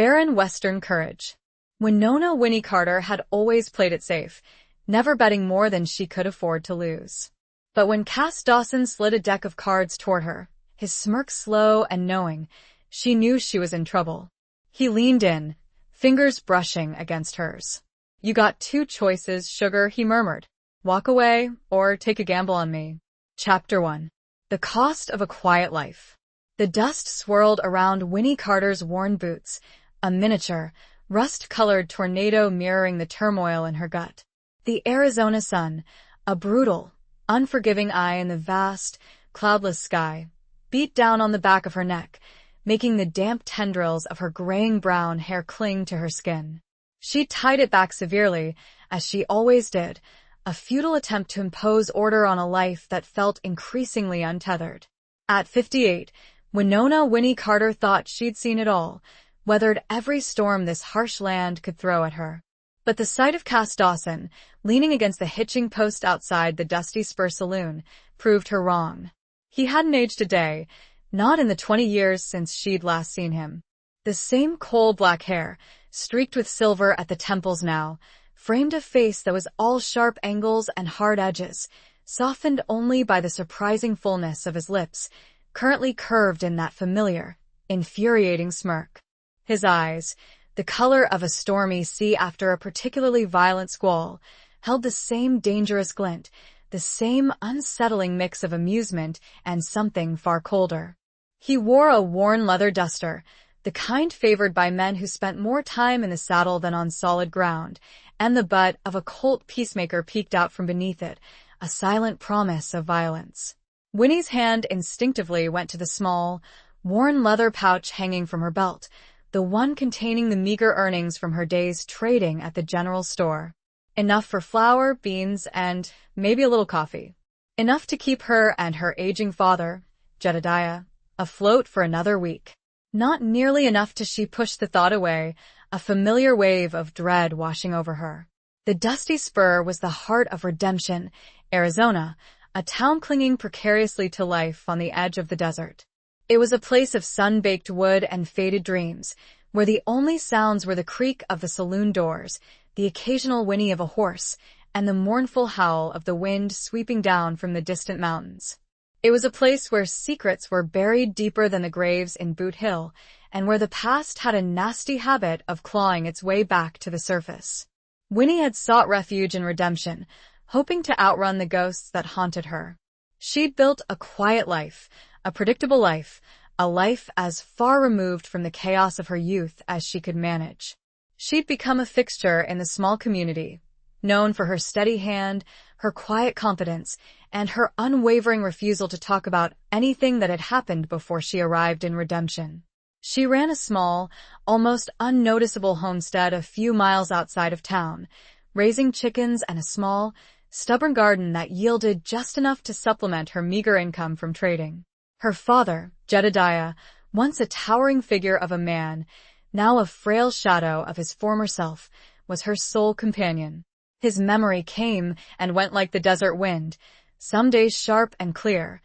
Barren Western Courage. Winona Winnie Carter had always played it safe, never betting more than she could afford to lose. But when Cass Dawson slid a deck of cards toward her, his smirk slow and knowing, she knew she was in trouble. He leaned in, fingers brushing against hers. "You got two choices, sugar," he murmured. "Walk away, or take a gamble on me." Chapter 1. The Cost of a Quiet Life. The dust swirled around Winnie Carter's worn boots, a miniature, rust-colored tornado mirroring the turmoil in her gut. The Arizona sun, a brutal, unforgiving eye in the vast, cloudless sky, beat down on the back of her neck, making the damp tendrils of her graying brown hair cling to her skin. She tied it back severely, as she always did, a futile attempt to impose order on a life that felt increasingly untethered. At 58, Winona Winnie Carter thought she'd seen it all, weathered every storm this harsh land could throw at her. But the sight of Cass Dawson, leaning against the hitching post outside the Dusty Spur Saloon, proved her wrong. He hadn't aged a day, not in the 20 years since she'd last seen him. The same coal-black hair, streaked with silver at the temples now, framed a face that was all sharp angles and hard edges, softened only by the surprising fullness of his lips, currently curved in that familiar, infuriating smirk. His eyes, the color of a stormy sea after a particularly violent squall, held the same dangerous glint, the same unsettling mix of amusement and something far colder. He wore a worn leather duster, the kind favored by men who spent more time in the saddle than on solid ground, and the butt of a Colt Peacemaker peeked out from beneath it, a silent promise of violence. Winnie's hand instinctively went to the small, worn leather pouch hanging from her belt, the one containing the meager earnings from her days trading at the general store. Enough for flour, beans, and maybe a little coffee. Enough to keep her and her aging father, Jedediah, afloat for another week. Not nearly enough till she pushed the thought away, a familiar wave of dread washing over her. The Dusty Spur was the heart of Redemption, Arizona, a town clinging precariously to life on the edge of the desert. It was a place of sun-baked wood and faded dreams, where the only sounds were the creak of the saloon doors, the occasional whinny of a horse, and the mournful howl of the wind sweeping down from the distant mountains. It was a place where secrets were buried deeper than the graves in Boot Hill, and where the past had a nasty habit of clawing its way back to the surface. Winnie had sought refuge in Redemption, hoping to outrun the ghosts that haunted her. She'd built a quiet life, a predictable life, a life as far removed from the chaos of her youth as she could manage. She'd become a fixture in the small community, known for her steady hand, her quiet confidence, and her unwavering refusal to talk about anything that had happened before she arrived in Redemption. She ran a small, almost unnoticeable homestead a few miles outside of town, raising chickens and a small, stubborn garden that yielded just enough to supplement her meager income from trading. Her father, Jedediah, once a towering figure of a man, now a frail shadow of his former self, was her sole companion. His memory came and went like the desert wind, some days sharp and clear,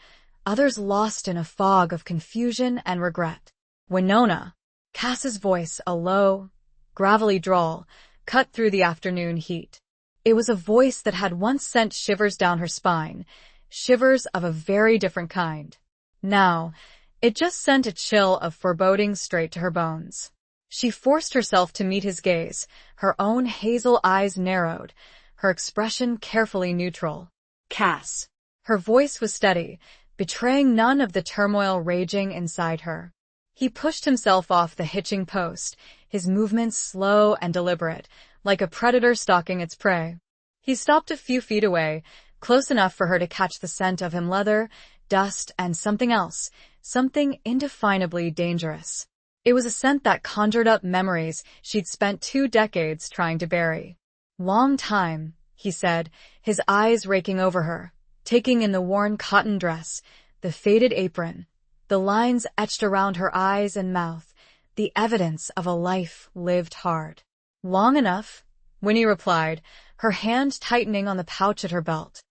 others lost in a fog of confusion and regret. Winona, Cass's voice, a low, gravelly drawl, cut through the afternoon heat. It was a voice that had once sent shivers down her spine, shivers of a very different kind. Now, it just sent a chill of foreboding straight to her bones. She forced herself to meet his gaze, her own hazel eyes narrowed, her expression carefully neutral. "Cass." Her voice was steady, betraying none of the turmoil raging inside her. He pushed himself off the hitching post, his movements slow and deliberate, like a predator stalking its prey. He stopped a few feet away, close enough for her to catch the scent of him leather, dust, and something else, something indefinably dangerous. It was a scent that conjured up memories she'd spent 2 decades trying to bury. "Long time," he said, his eyes raking over her, taking in the worn cotton dress, the faded apron, the lines etched around her eyes and mouth, the evidence of a life lived hard. "Long enough," Winnie replied, her hand tightening on the pouch at her belt.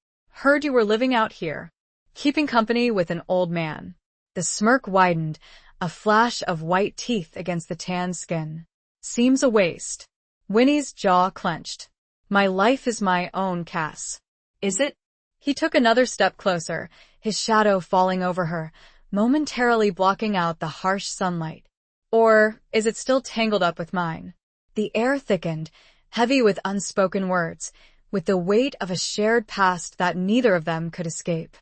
"Heard you were living out here, keeping company with an old man." The smirk widened, a flash of white teeth against the tan skin. Seems a waste. Winnie's jaw clenched. My life is my own, Cass. Is it? He took another step closer, his shadow falling over her, momentarily blocking out the harsh sunlight. Or is it still tangled up with mine? The air thickened, heavy with unspoken words, with the weight of a shared past that neither of them could escape.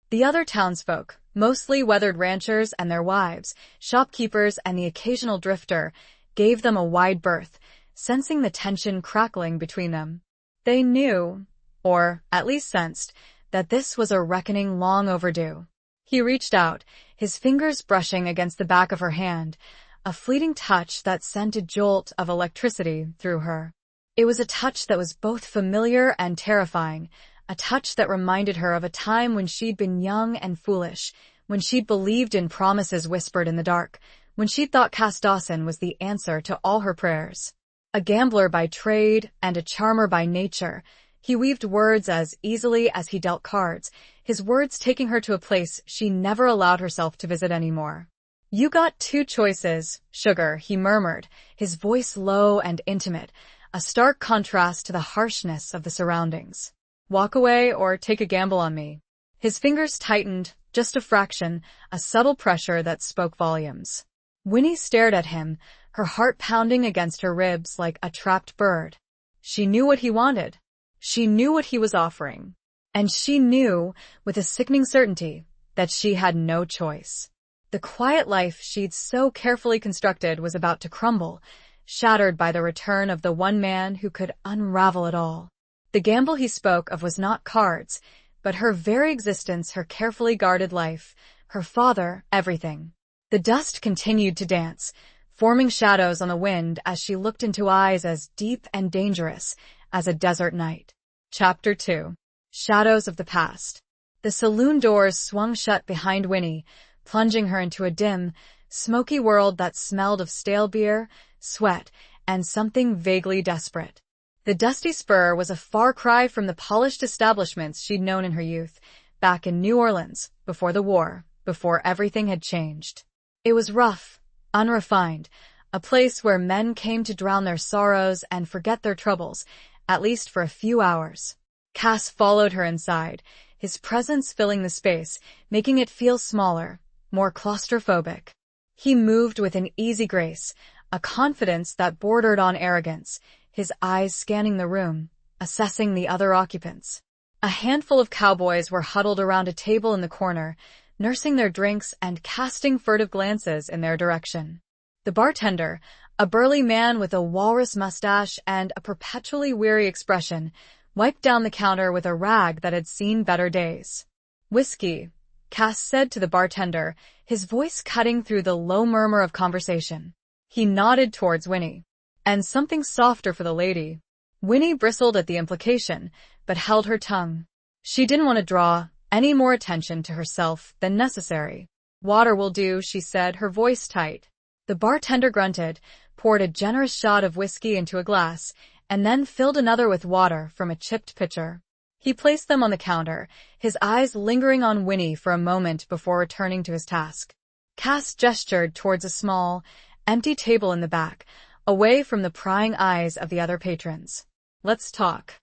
The other townsfolk, mostly weathered ranchers and their wives, shopkeepers and the occasional drifter, gave them a wide berth, sensing the tension crackling between them. They knew, or at least sensed, that this was a reckoning long overdue. He reached out, his fingers brushing against the back of her hand, a fleeting touch that sent a jolt of electricity through her. It was a touch that was both familiar and terrifying, a touch that reminded her of a time when she'd been young and foolish, when she'd believed in promises whispered in the dark, when she'd thought Cass Dawson was the answer to all her prayers. A gambler by trade and a charmer by nature, he weaved words as easily as he dealt cards, his words taking her to a place she never allowed herself to visit anymore. You got two choices, sugar, he murmured, his voice low and intimate, a stark contrast to the harshness of the surroundings. Walk away or take a gamble on me. His fingers tightened, just a fraction, a subtle pressure that spoke volumes. Winnie stared at him, her heart pounding against her ribs like a trapped bird. She knew what he wanted. She knew what he was offering. And she knew, with a sickening certainty, that she had no choice. The quiet life she'd so carefully constructed was about to crumble, shattered by the return of the one man who could unravel it all. The gamble he spoke of was not cards, but her very existence, her carefully guarded life, her father, everything. The dust continued to dance, forming shadows on the wind as she looked into eyes as deep and dangerous as a desert night. Chapter 2. Shadows of the Past. The saloon doors swung shut behind Winnie, plunging her into a dim, smoky world that smelled of stale beer, sweat, and something vaguely desperate. The dusty spur was a far cry from the polished establishments she'd known in her youth, back in New Orleans, before the war, before everything had changed. It was rough, unrefined, a place where men came to drown their sorrows and forget their troubles, at least for a few hours. Cass followed her inside, his presence filling the space, making it feel smaller, more claustrophobic. He moved with an easy grace, a confidence that bordered on arrogance, his eyes scanning the room, assessing the other occupants. A handful of cowboys were huddled around a table in the corner, nursing their drinks and casting furtive glances in their direction. The bartender, a burly man with a walrus mustache and a perpetually weary expression, wiped down the counter with a rag that had seen better days. Whiskey, Cass said to the bartender, his voice cutting through the low murmur of conversation. He nodded towards Winnie. And something softer for the lady. Winnie bristled at the implication, but held her tongue. She didn't want to draw any more attention to herself than necessary. Water will do, she said, her voice tight. The bartender grunted, poured a generous shot of whiskey into a glass, and then filled another with water from a chipped pitcher. He placed them on the counter, his eyes lingering on Winnie for a moment before returning to his task. Cass gestured towards a small, empty table in the back, away from the prying eyes of the other patrons. Let's talk.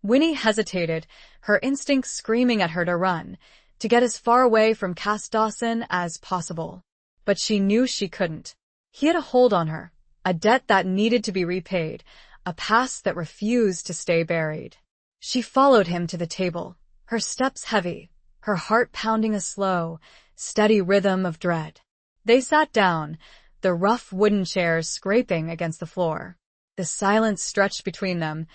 Winnie hesitated, her instincts screaming at her to run, to get as far away from Cass Dawson as possible. But she knew she couldn't. He had a hold on her, a debt that needed to be repaid, a past that refused to stay buried. She followed him to the table, her steps heavy, her heart pounding a slow, steady rhythm of dread. They sat down, the rough wooden chairs scraping against the floor. The silence stretched between them,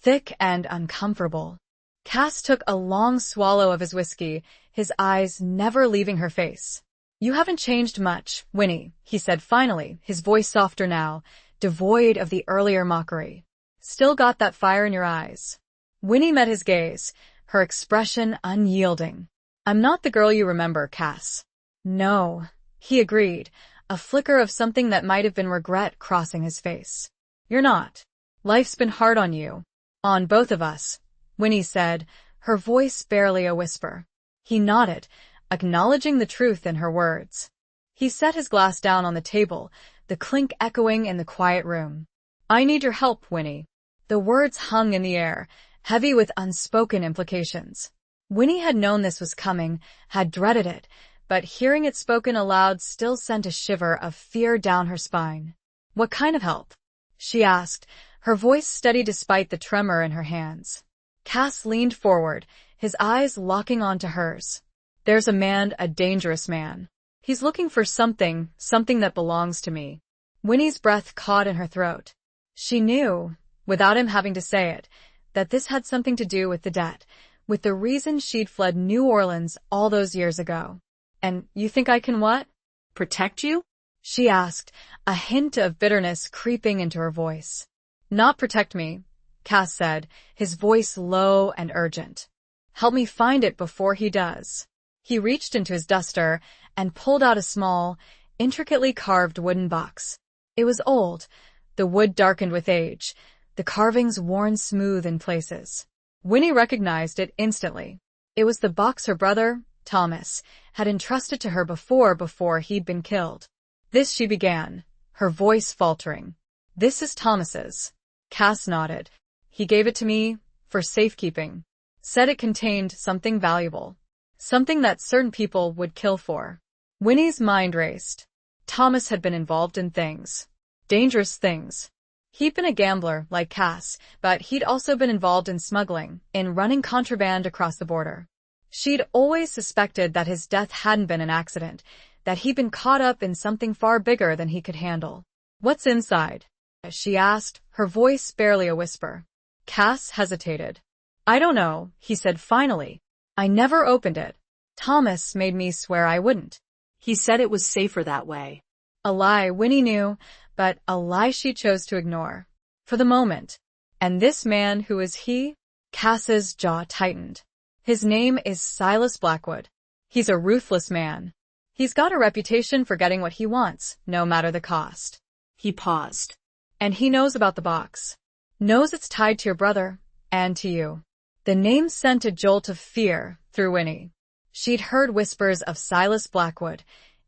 thick and uncomfortable. Cass took a long swallow of his whiskey, his eyes never leaving her face. You haven't changed much, Winnie, he said finally, his voice softer now, devoid of the earlier mockery. Still got that fire in your eyes. Winnie met his gaze, her expression unyielding. I'm not the girl you remember, Cass. No, he agreed, a flicker of something that might have been regret crossing his face. You're not. Life's been hard on you. On both of us, Winnie said, her voice barely a whisper. He nodded, acknowledging the truth in her words. He set his glass down on the table, the clink echoing in the quiet room. I need your help, Winnie. The words hung in the air, heavy with unspoken implications. Winnie had known this was coming, had dreaded it, but hearing it spoken aloud still sent a shiver of fear down her spine. What kind of help? She asked, her voice steady despite the tremor in her hands. Cass leaned forward, his eyes locking onto hers. There's a man, a dangerous man. He's looking for something that belongs to me. Winnie's breath caught in her throat. She knew, without him having to say it, that this had something to do with the debt, with the reason she'd fled New Orleans all those years ago. And you think I can what? Protect you? She asked, a hint of bitterness creeping into her voice. Not protect me, Cass said, his voice low and urgent. Help me find it before he does. He reached into his duster and pulled out a small, intricately carved wooden box. It was old, the wood darkened with age, the carvings worn smooth in places. Winnie recognized it instantly. It was the box her brother, Thomas, had entrusted to her before he'd been killed. This, she began, her voice faltering. This is Thomas's. Cass nodded. He gave it to me, for safekeeping. Said it contained something valuable. Something that certain people would kill for. Winnie's mind raced. Thomas had been involved in things. Dangerous things. He'd been a gambler, like Cass, but he'd also been involved in smuggling, in running contraband across the border. She'd always suspected that his death hadn't been an accident, that he'd been caught up in something far bigger than he could handle. What's inside? She asked, her voice barely a whisper. Cass hesitated. I don't know, he said finally. I never opened it. Thomas made me swear I wouldn't. He said it was safer that way. A lie Winnie knew, but a lie she chose to ignore. For the moment. And this man, who is he? Cass's jaw tightened. His name is Silas Blackwood. He's a ruthless man. He's got a reputation for getting what he wants, no matter the cost. He paused. And he knows about the box. Knows it's tied to your brother, and to you. The name sent a jolt of fear through Winnie. She'd heard whispers of Silas Blackwood,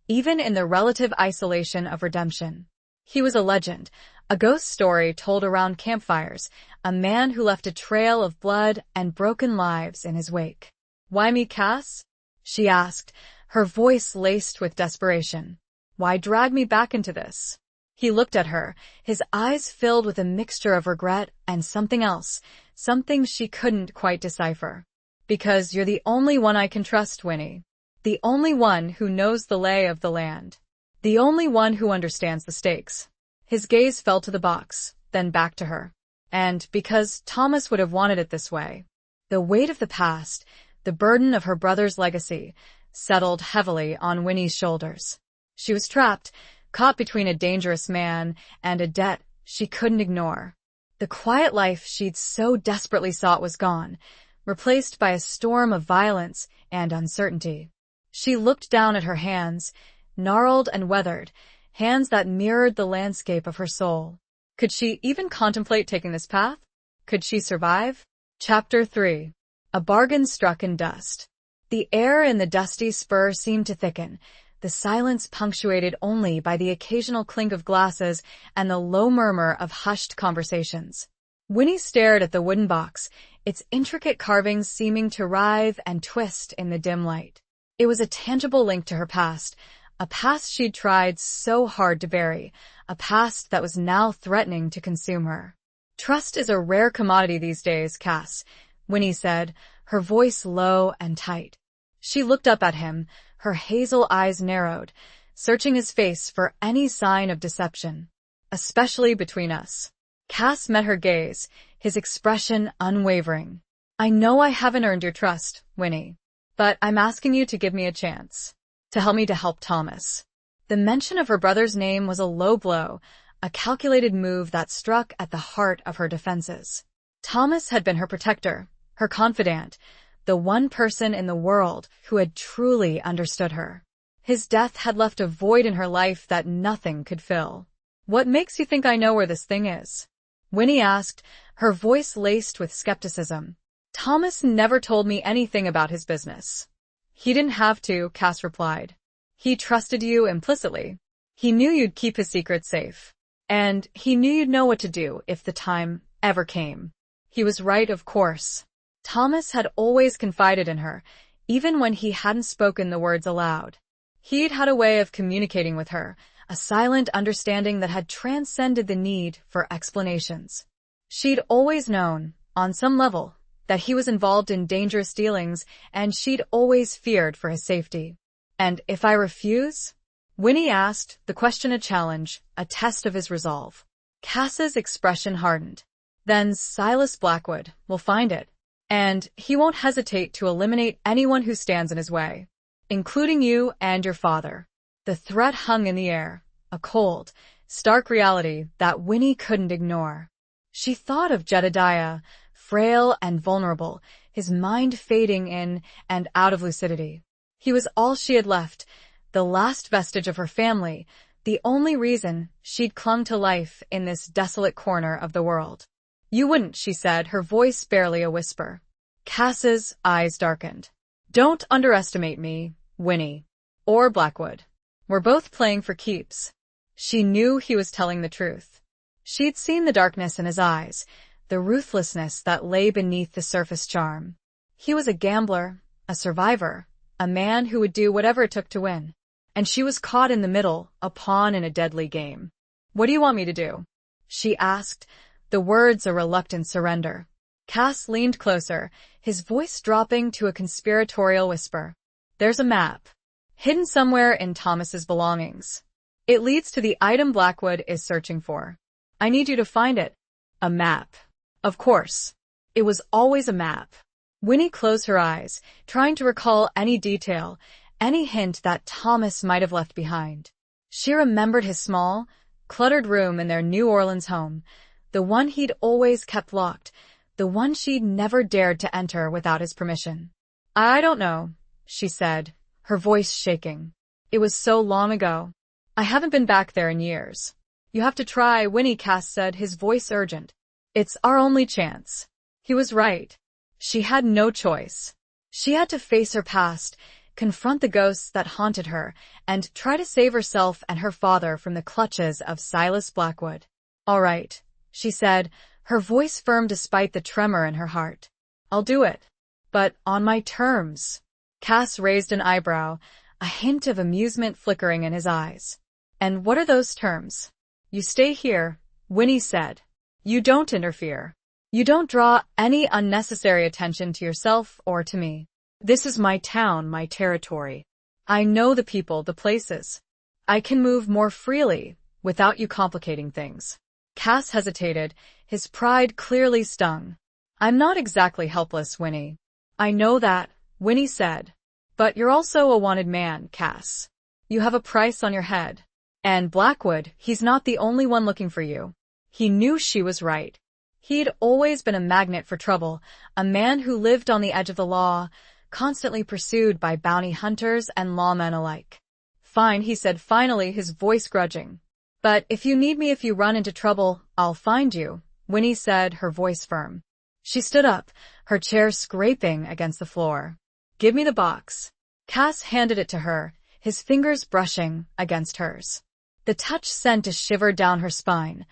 even in the relative isolation of redemption. He was a legend, a ghost story told around campfires, a man who left a trail of blood and broken lives in his wake. Why me, Cass? She asked, her voice laced with desperation. Why drag me back into this? He looked at her, his eyes filled with a mixture of regret and something else, something she couldn't quite decipher. Because you're the only one I can trust, Winnie. The only one who knows the lay of the land. The only one who understands the stakes. His gaze fell to the box, then back to her. And because Thomas would have wanted it this way. The weight of the past, the burden of her brother's legacy, settled heavily on Winnie's shoulders. She was trapped, caught between a dangerous man and a debt she couldn't ignore. The quiet life she'd so desperately sought was gone, replaced by a storm of violence and uncertainty. She looked down at her hands, gnarled and weathered, hands that mirrored the landscape of her soul. Could she even contemplate taking this path? Could she survive? Chapter 3. A bargain struck in dust. The air in the dusty spur seemed to thicken, the silence punctuated only by the occasional clink of glasses and the low murmur of hushed conversations. Winnie stared at the wooden box, its intricate carvings seeming to writhe and twist in the dim light. It was a tangible link to her past, a past she'd tried so hard to bury, a past that was now threatening to consume her. Trust is a rare commodity these days, Cass, Winnie said, her voice low and tight. She looked up at him, her hazel eyes narrowed, searching his face for any sign of deception. Especially between us. Cass met her gaze, his expression unwavering. I know I haven't earned your trust, Winnie, but I'm asking you to give me a chance. To help me to help Thomas. The mention of her brother's name was a low blow, a calculated move that struck at the heart of her defenses. Thomas had been her protector, her confidant, the one person in the world who had truly understood her. His death had left a void in her life that nothing could fill. What makes you think I know where this thing is? Winnie asked, her voice laced with skepticism. Thomas never told me anything about his business. He didn't have to, Cass replied. He trusted you implicitly. He knew you'd keep his secret safe. And he knew you'd know what to do if the time ever came. He was right, of course. Thomas had always confided in her, even when he hadn't spoken the words aloud. He'd had a way of communicating with her, a silent understanding that had transcended the need for explanations. She'd always known, on some level, that he was involved in dangerous dealings, and she'd always feared for his safety. "And if I refuse?" Winnie asked, the question a challenge, a test of his resolve. Cass's expression hardened. "Then Silas Blackwood will find it. And he won't hesitate to eliminate anyone who stands in his way, including you and your father." The threat hung in the air, a cold, stark reality that Winnie couldn't ignore. She thought of Jedediah, frail and vulnerable, his mind fading in and out of lucidity. He was all she had left, the last vestige of her family, the only reason she'd clung to life in this desolate corner of the world. "You wouldn't," she said, her voice barely a whisper. Cass's eyes darkened. "Don't underestimate me, Winnie. Or Blackwood. We're both playing for keeps." She knew he was telling the truth. She'd seen the darkness in his eyes, the ruthlessness that lay beneath the surface charm. He was a gambler, a survivor, a man who would do whatever it took to win. And she was caught in the middle, a pawn in a deadly game. "What do you want me to do?" she asked, the words a reluctant surrender. Cass leaned closer, his voice dropping to a conspiratorial whisper. "There's a map, hidden somewhere in Thomas's belongings. It leads to the item Blackwood is searching for. I need you to find it." A map. Of course. It was always a map. Winnie closed her eyes, trying to recall any detail, any hint that Thomas might have left behind. She remembered his small, cluttered room in their New Orleans home, the one he'd always kept locked, the one she'd never dared to enter without his permission. "I don't know," she said, her voice shaking. "It was so long ago. I haven't been back there in years." "You have to try," Winnie, Cass said, his voice urgent. "It's our only chance." He was right. She had no choice. She had to face her past, confront the ghosts that haunted her, and try to save herself and her father from the clutches of Silas Blackwood. "All right," she said, her voice firm despite the tremor in her heart. "I'll do it. But on my terms." Cass raised an eyebrow, a hint of amusement flickering in his eyes. "And what are those terms?" "You stay here," Winnie said. "You don't interfere. You don't draw any unnecessary attention to yourself or to me. This is my town, my territory. I know the people, the places. I can move more freely without you complicating things." Cass hesitated, his pride clearly stung. "I'm not exactly helpless, Winnie." "I know that," Winnie said. "But you're also a wanted man, Cass. You have a price on your head. And Blackwood, he's not the only one looking for you." He knew she was right. He'd always been a magnet for trouble, a man who lived on the edge of the law, constantly pursued by bounty hunters and lawmen alike. "Fine," he said finally, his voice grudging. "But if you need me, if you run into trouble, I'll find you," Winnie said, her voice firm. She stood up, her chair scraping against the floor. "Give me the box." Cass handed it to her, his fingers brushing against hers. The touch sent a shiver down her spine,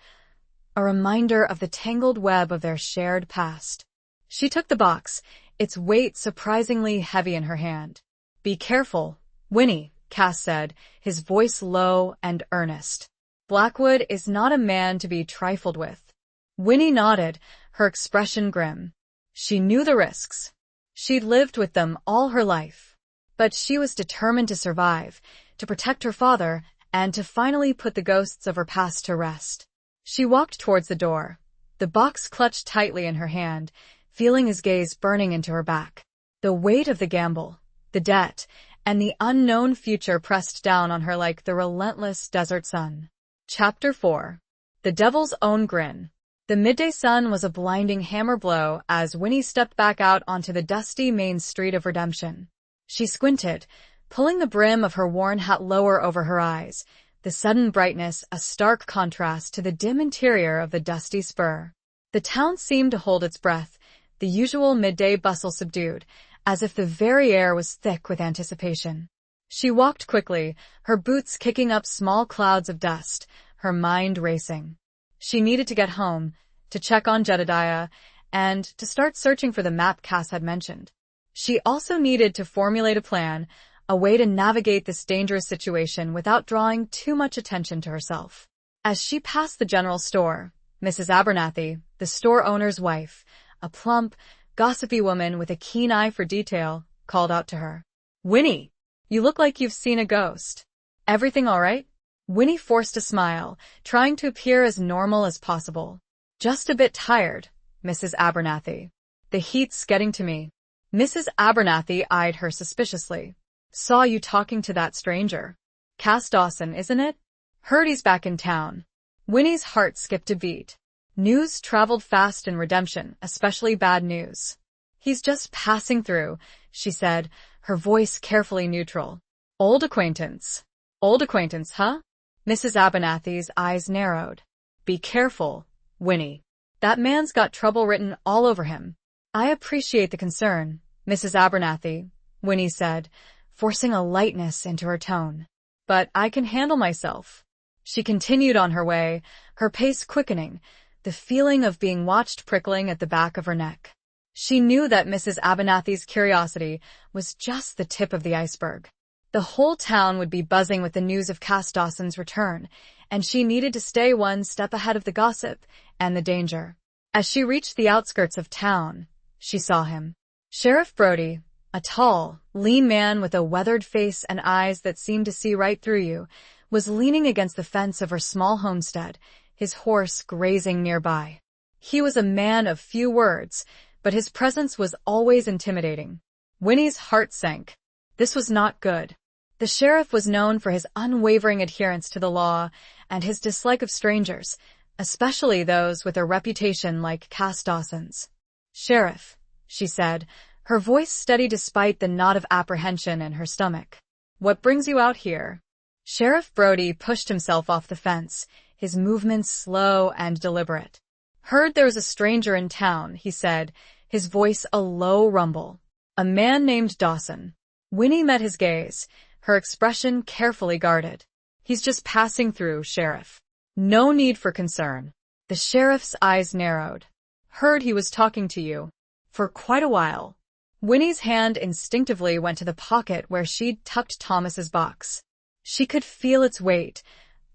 a reminder of the tangled web of their shared past. She took the box, its weight surprisingly heavy in her hand. "Be careful, Winnie," Cass said, his voice low and earnest. "Blackwood is not a man to be trifled with." Winnie nodded, her expression grim. She knew the risks. She'd lived with them all her life. But she was determined to survive, to protect her father, and to finally put the ghosts of her past to rest. She walked towards the door, the box clutched tightly in her hand, feeling his gaze burning into her back. The weight of the gamble, the debt, and the unknown future pressed down on her like the relentless desert sun. Chapter 4. The Devil's Own Grin. The midday sun was a blinding hammer blow as Winnie stepped back out onto the dusty main street of Redemption. She squinted, pulling the brim of her worn hat lower over her eyes, the sudden brightness a stark contrast to the dim interior of the dusty spur. The town seemed to hold its breath, the usual midday bustle subdued, as if the very air was thick with anticipation. She walked quickly, her boots kicking up small clouds of dust, her mind racing. She needed to get home, to check on Jedediah, and to start searching for the map Cass had mentioned. She also needed to formulate a plan, a way to navigate this dangerous situation without drawing too much attention to herself. As she passed the general store, Mrs. Abernathy, the store owner's wife, a plump, gossipy woman with a keen eye for detail, called out to her. "Winnie, you look like you've seen a ghost. Everything all right?" Winnie forced a smile, trying to appear as normal as possible. "Just a bit tired, Mrs. Abernathy. The heat's getting to me." Mrs. Abernathy eyed her suspiciously. "Saw you talking to that stranger. Cass Dawson, isn't it? Heard he's back in town." Winnie's heart skipped a beat. News traveled fast in Redemption, especially bad news. "He's just passing through," she said, her voice carefully neutral. Old acquaintance, huh?" Mrs. Abernathy's eyes narrowed. "Be careful, Winnie. That man's got trouble written all over him." "I appreciate the concern, Mrs. Abernathy," Winnie said, forcing a lightness into her tone. "But I can handle myself." She continued on her way, her pace quickening, the feeling of being watched prickling at the back of her neck. She knew that Mrs. Abernathy's curiosity was just the tip of the iceberg. The whole town would be buzzing with the news of Cass Dawson's return, and she needed to stay one step ahead of the gossip and the danger. As she reached the outskirts of town, she saw him. Sheriff Brody, a tall, lean man with a weathered face and eyes that seemed to see right through you, was leaning against the fence of her small homestead, his horse grazing nearby. He was a man of few words, but his presence was always intimidating. Winnie's heart sank. This was not good. The sheriff was known for his unwavering adherence to the law and his dislike of strangers, especially those with a reputation like Cass Dawson's. "Sheriff," she said, her voice steady despite the knot of apprehension in her stomach. "What brings you out here?" Sheriff Brody pushed himself off the fence, his movements slow and deliberate. "Heard there was a stranger in town," he said, his voice a low rumble. "A man named Dawson." Winnie met his gaze, her expression carefully guarded. "He's just passing through, Sheriff. No need for concern." The sheriff's eyes narrowed. "Heard he was talking to you. For quite a while." Winnie's hand instinctively went to the pocket where she'd tucked Thomas's box. She could feel its weight,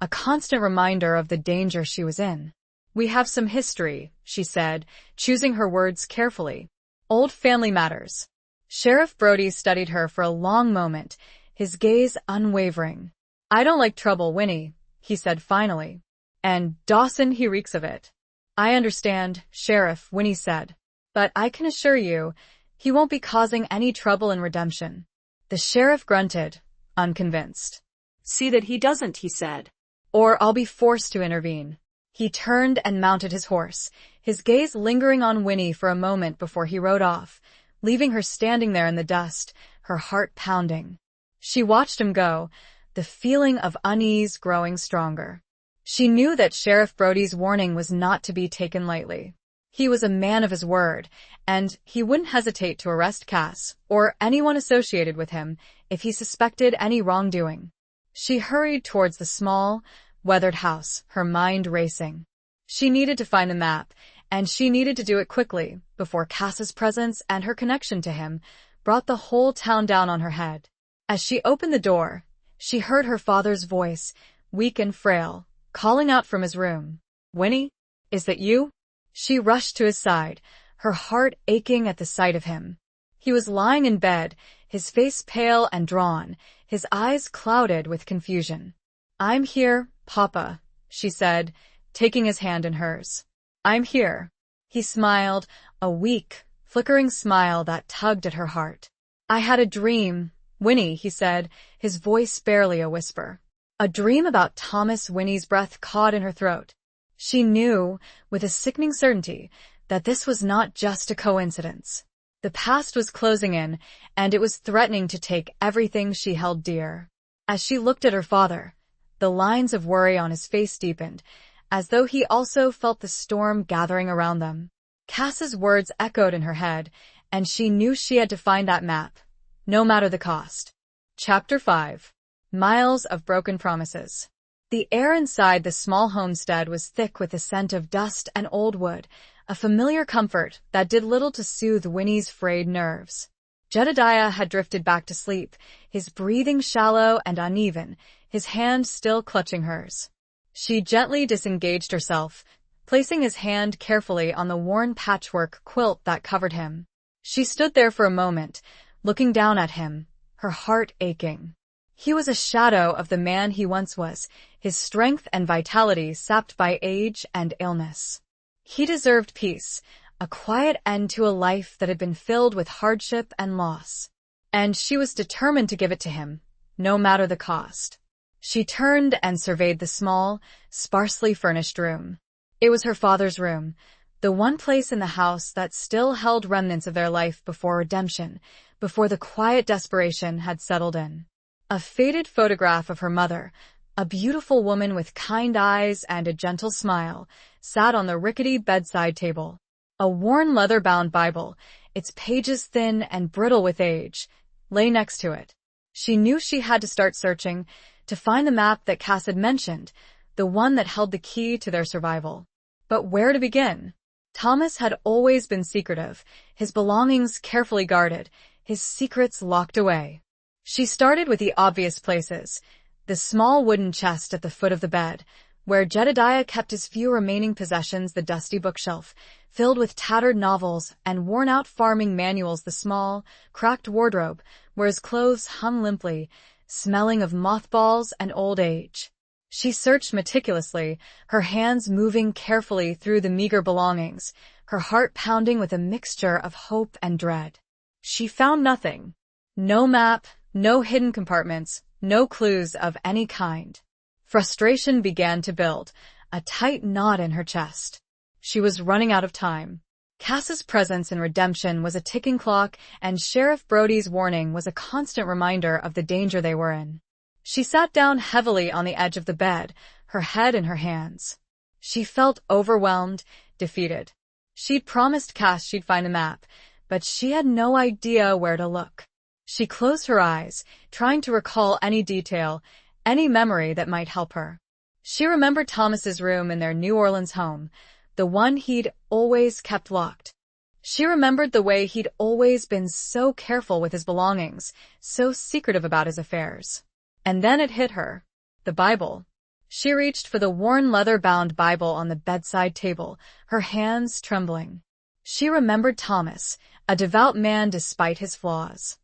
a constant reminder of the danger she was in. "We have some history," she said, choosing her words carefully. "Old family matters." Sheriff Brody studied her for a long moment, his gaze unwavering. "I don't like trouble, Winnie," he said finally. "And Dawson, he reeks of it." "I understand, Sheriff," Winnie said. "But I can assure you, he won't be causing any trouble in Redemption." The sheriff grunted, unconvinced. "See that he doesn't," he said. "Or I'll be forced to intervene." He turned and mounted his horse, his gaze lingering on Winnie for a moment before he rode off, leaving her standing there in the dust, her heart pounding. She watched him go, the feeling of unease growing stronger. She knew that Sheriff Brody's warning was not to be taken lightly. He was a man of his word, and he wouldn't hesitate to arrest Cass, or anyone associated with him, if he suspected any wrongdoing. She hurried towards the small, weathered house, her mind racing. She needed to find the map, and she needed to do it quickly, before Cass's presence and her connection to him brought the whole town down on her head. As she opened the door, she heard her father's voice, weak and frail, calling out from his room. "Winnie, is that you?" She rushed to his side, her heart aching at the sight of him. He was lying in bed, his face pale and drawn, his eyes clouded with confusion. "I'm here, Papa," she said, taking his hand in hers. "I'm here." He smiled, a weak, flickering smile that tugged at her heart. "I had a dream, Winnie," he said, his voice barely a whisper. "A dream about Thomas." Winnie's breath caught in her throat. She knew, with a sickening certainty, that this was not just a coincidence. The past was closing in, and it was threatening to take everything she held dear. As she looked at her father, the lines of worry on his face deepened, as though he also felt the storm gathering around them. Cass's words echoed in her head, and she knew she had to find that map, no matter the cost. Chapter 5. Miles of Broken Promises. The air inside the small homestead was thick with the scent of dust and old wood, a familiar comfort that did little to soothe Winnie's frayed nerves. Jedediah had drifted back to sleep, his breathing shallow and uneven, his hand still clutching hers. She gently disengaged herself, placing his hand carefully on the worn patchwork quilt that covered him. She stood there for a moment, looking down at him, her heart aching. He was a shadow of the man he once was, his strength and vitality sapped by age and illness. He deserved peace, a quiet end to a life that had been filled with hardship and loss. And she was determined to give it to him, no matter the cost. She turned and surveyed the small, sparsely furnished room. It was her father's room, the one place in the house that still held remnants of their life before redemption, before the quiet desperation had settled in. A faded photograph of her mother, a beautiful woman with kind eyes and a gentle smile, sat on the rickety bedside table. A worn leather-bound Bible, its pages thin and brittle with age, lay next to it. She knew she had to start searching, to find the map that Cass had mentioned, the one that held the key to their survival. But where to begin? Thomas had always been secretive, his belongings carefully guarded, his secrets locked away. She started with the obvious places, the small wooden chest at the foot of the bed, where Jedediah kept his few remaining possessions, the dusty bookshelf, filled with tattered novels and worn-out farming manuals, the small, cracked wardrobe, where his clothes hung limply, smelling of mothballs and old age. She searched meticulously, her hands moving carefully through the meager belongings, her heart pounding with a mixture of hope and dread. She found nothing. No map, no hidden compartments, no clues of any kind. Frustration began to build, a tight knot in her chest. She was running out of time. Cass's presence in redemption was a ticking clock, and Sheriff Brody's warning was a constant reminder of the danger they were in. She sat down heavily on the edge of the bed, her head in her hands. She felt overwhelmed, defeated. She'd promised Cass she'd find a map, but she had no idea where to look. She closed her eyes, trying to recall any detail, any memory that might help her. She remembered Thomas's room in their New Orleans home, the one he'd always kept locked. She remembered the way he'd always been so careful with his belongings, so secretive about his affairs. And then it hit her. The Bible. She reached for the worn leather-bound Bible on the bedside table, her hands trembling. She remembered Thomas, a devout man despite his flaws.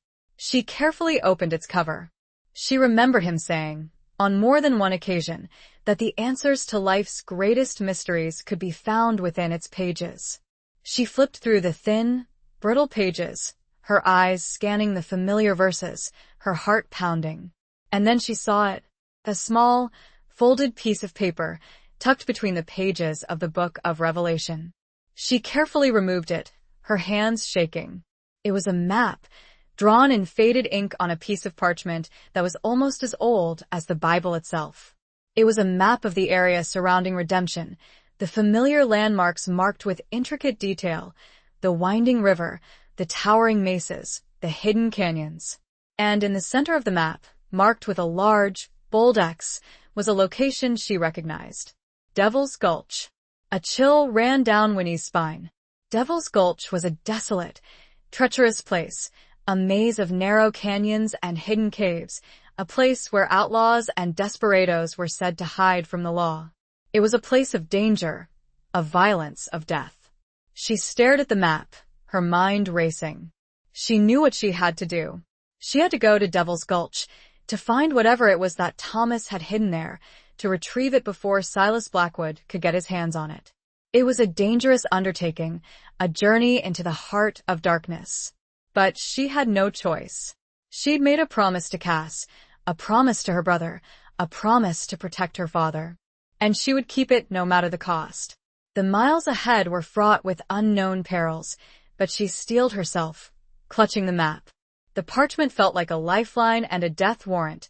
She carefully opened its cover. She remembered him saying, on more than one occasion, that the answers to life's greatest mysteries could be found within its pages. She flipped through the thin, brittle pages, her eyes scanning the familiar verses, her heart pounding. And then she saw it, a small, folded piece of paper tucked between the pages of the Book of Revelation. She carefully removed it, her hands shaking. It was a map, drawn in faded ink on a piece of parchment that was almost as old as the Bible itself. It was a map of the area surrounding Redemption, the familiar landmarks marked with intricate detail, the winding river, the towering mesas, the hidden canyons. And in the center of the map, marked with a large, bold X, was a location she recognized. Devil's Gulch. A chill ran down Winnie's spine. Devil's Gulch was a desolate, treacherous place, a maze of narrow canyons and hidden caves, a place where outlaws and desperados were said to hide from the law. It was a place of danger, of violence, of death. She stared at the map, her mind racing. She knew what she had to do. She had to go to Devil's Gulch, to find whatever it was that Thomas had hidden there, to retrieve it before Silas Blackwood could get his hands on it. It was a dangerous undertaking, a journey into the heart of darkness. But she had no choice. She'd made a promise to Cass, a promise to her brother, a promise to protect her father. And she would keep it no matter the cost. The miles ahead were fraught with unknown perils, but she steeled herself, clutching the map. The parchment felt like a lifeline and a death warrant,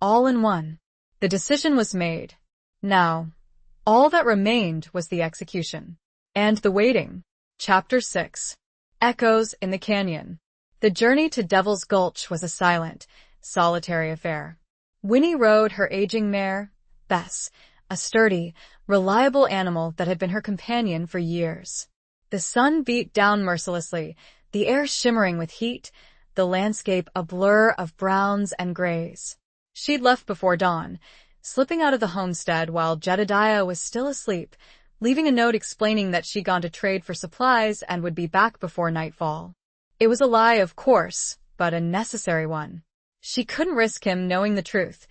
all in one. The decision was made. Now, all that remained was the execution. And the waiting. Chapter 6. Echoes in the Canyon. The journey to Devil's Gulch was a silent, solitary affair. Winnie rode her aging mare, Bess, a sturdy, reliable animal that had been her companion for years. The sun beat down mercilessly, the air shimmering with heat, the landscape a blur of browns and grays. She'd left before dawn, slipping out of the homestead while Jedediah was still asleep, leaving a note explaining that she'd gone to trade for supplies and would be back before nightfall. It was a lie, of course, but a necessary one. She couldn't risk him knowing the truth,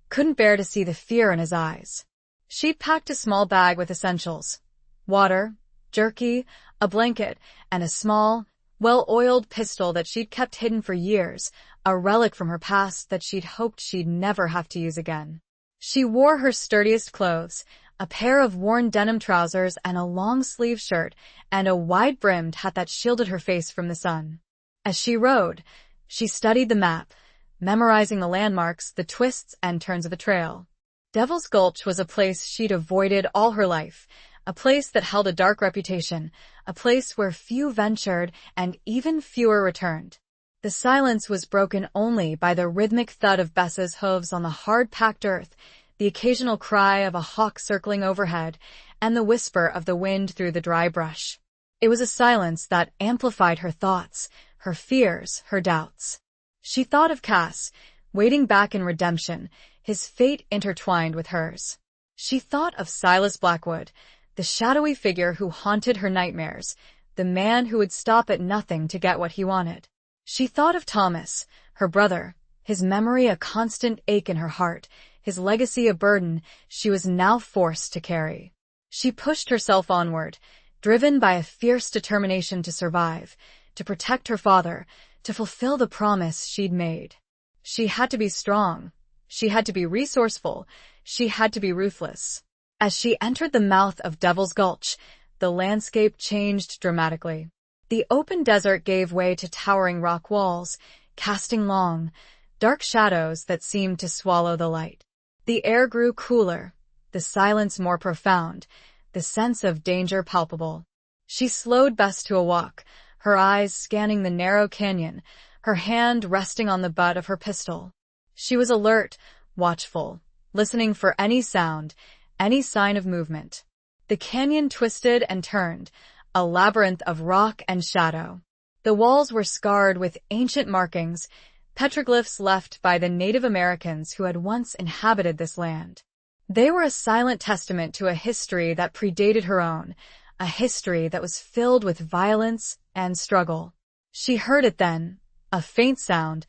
couldn't bear to see the fear in his eyes. She'd packed a small bag with essentials: water, jerky, a blanket, and a small, well-oiled pistol that she'd kept hidden for years, a relic from her past that she'd hoped she'd never have to use again. She wore her sturdiest clothes, a pair of worn denim trousers and a long-sleeved shirt, and a wide-brimmed hat that shielded her face from the sun. As she rode, she studied the map, memorizing the landmarks, the twists and turns of the trail. Devil's Gulch was a place she'd avoided all her life, a place that held a dark reputation, a place where few ventured and even fewer returned. The silence was broken only by the rhythmic thud of Bess's hooves on the hard-packed earth, the occasional cry of a hawk circling overhead, and the whisper of the wind through the dry brush. It was a silence that amplified her thoughts, her fears, her doubts. She thought of Cass, waiting back in redemption, his fate intertwined with hers. She thought of Silas Blackwood, the shadowy figure who haunted her nightmares, the man who would stop at nothing to get what he wanted. She thought of Thomas, her brother, his memory a constant ache in her heart, his legacy a burden she was now forced to carry. She pushed herself onward, driven by a fierce determination to survive, to protect her father, to fulfill the promise she'd made. She had to be strong. She had to be resourceful. She had to be ruthless. As she entered the mouth of Devil's Gulch, the landscape changed dramatically. The open desert gave way to towering rock walls, casting long, dark shadows that seemed to swallow the light. The air grew cooler, the silence more profound, the sense of danger palpable. She slowed Bess to a walk, her eyes scanning the narrow canyon, her hand resting on the butt of her pistol. She was alert, watchful, listening for any sound, any sign of movement. The canyon twisted and turned, a labyrinth of rock and shadow. The walls were scarred with ancient markings, petroglyphs left by the Native Americans who had once inhabited this land. They were a silent testament to a history that predated her own, a history that was filled with violence and struggle. She heard it then, a faint sound,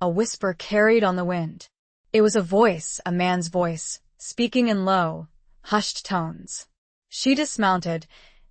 a whisper carried on the wind. It was a voice, a man's voice, speaking in low, hushed tones. She dismounted,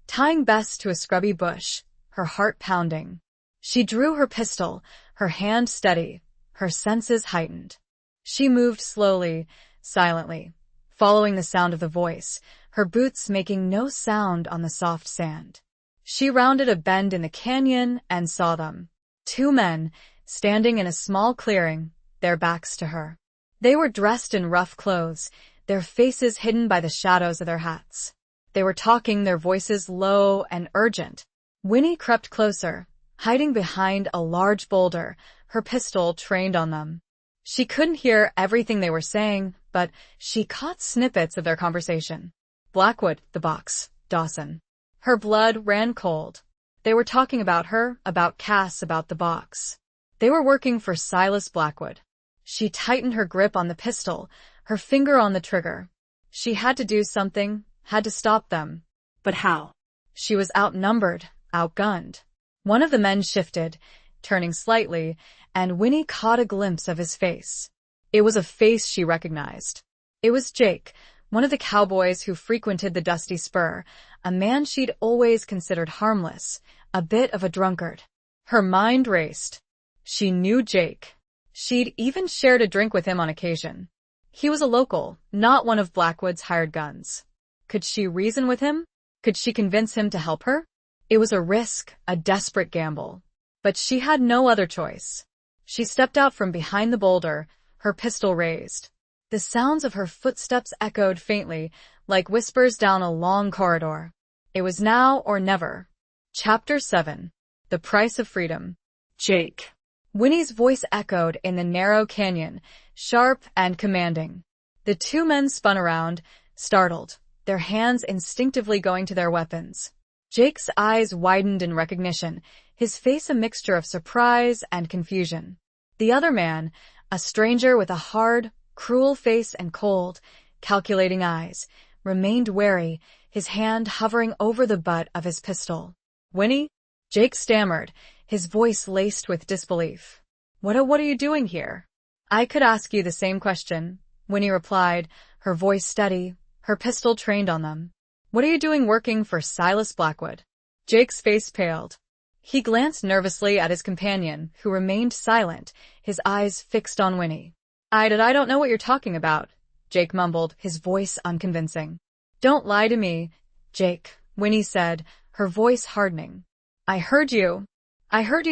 tying Bess to a scrubby bush, her heart pounding. She drew her pistol, her hand steady, her senses heightened. She moved slowly, silently, following the sound of the voice, her boots making no sound on the soft sand. She rounded a bend in the canyon and saw them. Two men, standing in a small clearing, their backs to her. They were dressed in rough clothes, their faces hidden by the shadows of their hats. They were talking, their voices low and urgent. Winnie crept closer, hiding behind a large boulder, her pistol trained on them. She couldn't hear everything they were saying, but she caught snippets of their conversation. Blackwood, the box, Dawson. Her blood ran cold. They were talking about her, about Cass, about the box. They were working for Silas Blackwood. She tightened her grip on the pistol, her finger on the trigger. She had to do something, had to stop them. But how? She was outnumbered, outgunned. One of the men shifted, turning slightly, and Winnie caught a glimpse of his face. It was a face she recognized. It was Jake, one of the cowboys who frequented the dusty spur, a man she'd always considered harmless, a bit of a drunkard. Her mind raced. She knew Jake. She'd even shared a drink with him on occasion. He was a local, not one of Blackwood's hired guns. Could she reason with him? Could she convince him to help her? It was a risk, a desperate gamble. But she had no other choice. She stepped out from behind the boulder, her pistol raised. The sounds of her footsteps echoed faintly, like whispers down a long corridor. It was now or never. Chapter 7. The Price of Freedom. Jake. Winnie's voice echoed in the narrow canyon, sharp and commanding. The two men spun around, startled, their hands instinctively going to their weapons. Jake's eyes widened in recognition, his face a mixture of surprise and confusion. The other man, a stranger with a hard, cruel face and cold, calculating eyes, remained wary, his hand hovering over the butt of his pistol. "Winnie?" Jake stammered, his voice laced with disbelief. What are you doing here?" "I could ask you the same question," Winnie replied, her voice steady, her pistol trained on them. "What are you doing working for Silas Blackwood?" Jake's face paled. He glanced nervously at his companion, who remained silent, his eyes fixed on Winnie. I don't know what you're talking about," Jake mumbled, his voice unconvincing. "Don't lie to me, Jake," Winnie said, her voice hardening. I heard you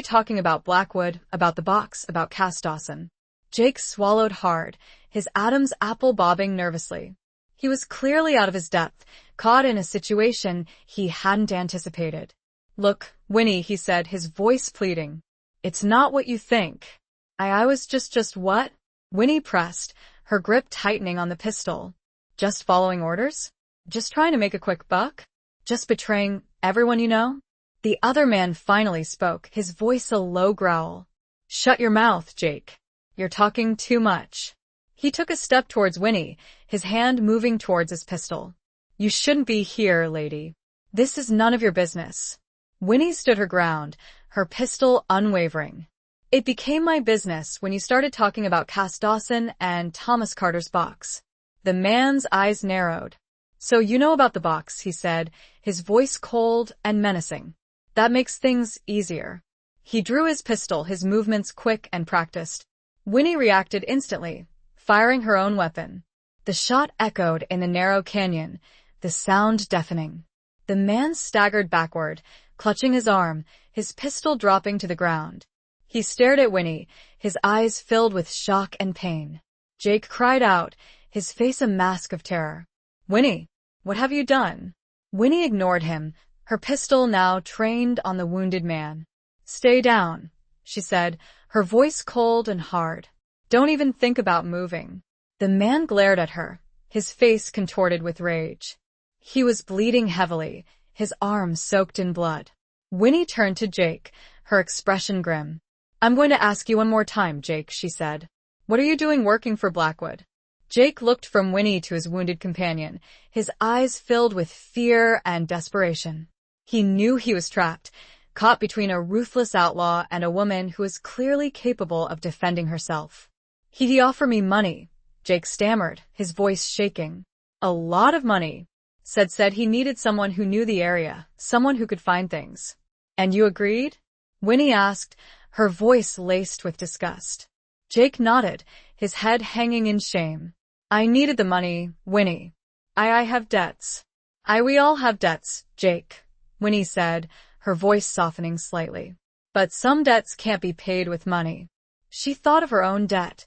talking about Blackwood, about the box, about Cass Dawson." Jake swallowed hard, his Adam's apple bobbing nervously. He was clearly out of his depth, caught in a situation he hadn't anticipated. "Look, Winnie," he said, his voice pleading. "It's not what you think. I was just what?" Winnie pressed, her grip tightening on the pistol. "Just following orders? Just trying to make a quick buck? Just betraying everyone you know?" The other man finally spoke, his voice a low growl. "Shut your mouth, Jake. You're talking too much." He took a step towards Winnie, his hand moving towards his pistol. "You shouldn't be here, lady. This is none of your business." Winnie stood her ground, her pistol unwavering. "It became my business when you started talking about Cass Dawson and Thomas Carter's box." The man's eyes narrowed. "So you know about the box," he said, his voice cold and menacing. "That makes things easier." He drew his pistol, his movements quick and practiced. Winnie reacted instantly, firing her own weapon. The shot echoed in the narrow canyon, the sound deafening. The man staggered backward, clutching his arm, his pistol dropping to the ground. He stared at Winnie, his eyes filled with shock and pain. Jake cried out, his face a mask of terror. "Winnie, what have you done?" Winnie ignored him, her pistol now trained on the wounded man. "Stay down," she said, her voice cold and hard. "Don't even think about moving." The man glared at her, his face contorted with rage. He was bleeding heavily, his arm soaked in blood. Winnie turned to Jake, her expression grim. "I'm going to ask you one more time, Jake," she said. "What are you doing working for Blackwood?" Jake looked from Winnie to his wounded companion, his eyes filled with fear and desperation. He knew he was trapped, caught between a ruthless outlaw and a woman who was clearly capable of defending herself. "He'd offer me money," Jake stammered, his voice shaking. "A lot of money." Said he needed someone who knew the area, someone who could find things. "And you agreed?" Winnie asked, her voice laced with disgust. Jake nodded, his head hanging in shame. "I needed the money, Winnie. I have debts." We all have debts, Jake," Winnie said, her voice softening slightly. "But some debts can't be paid with money." She thought of her own debt,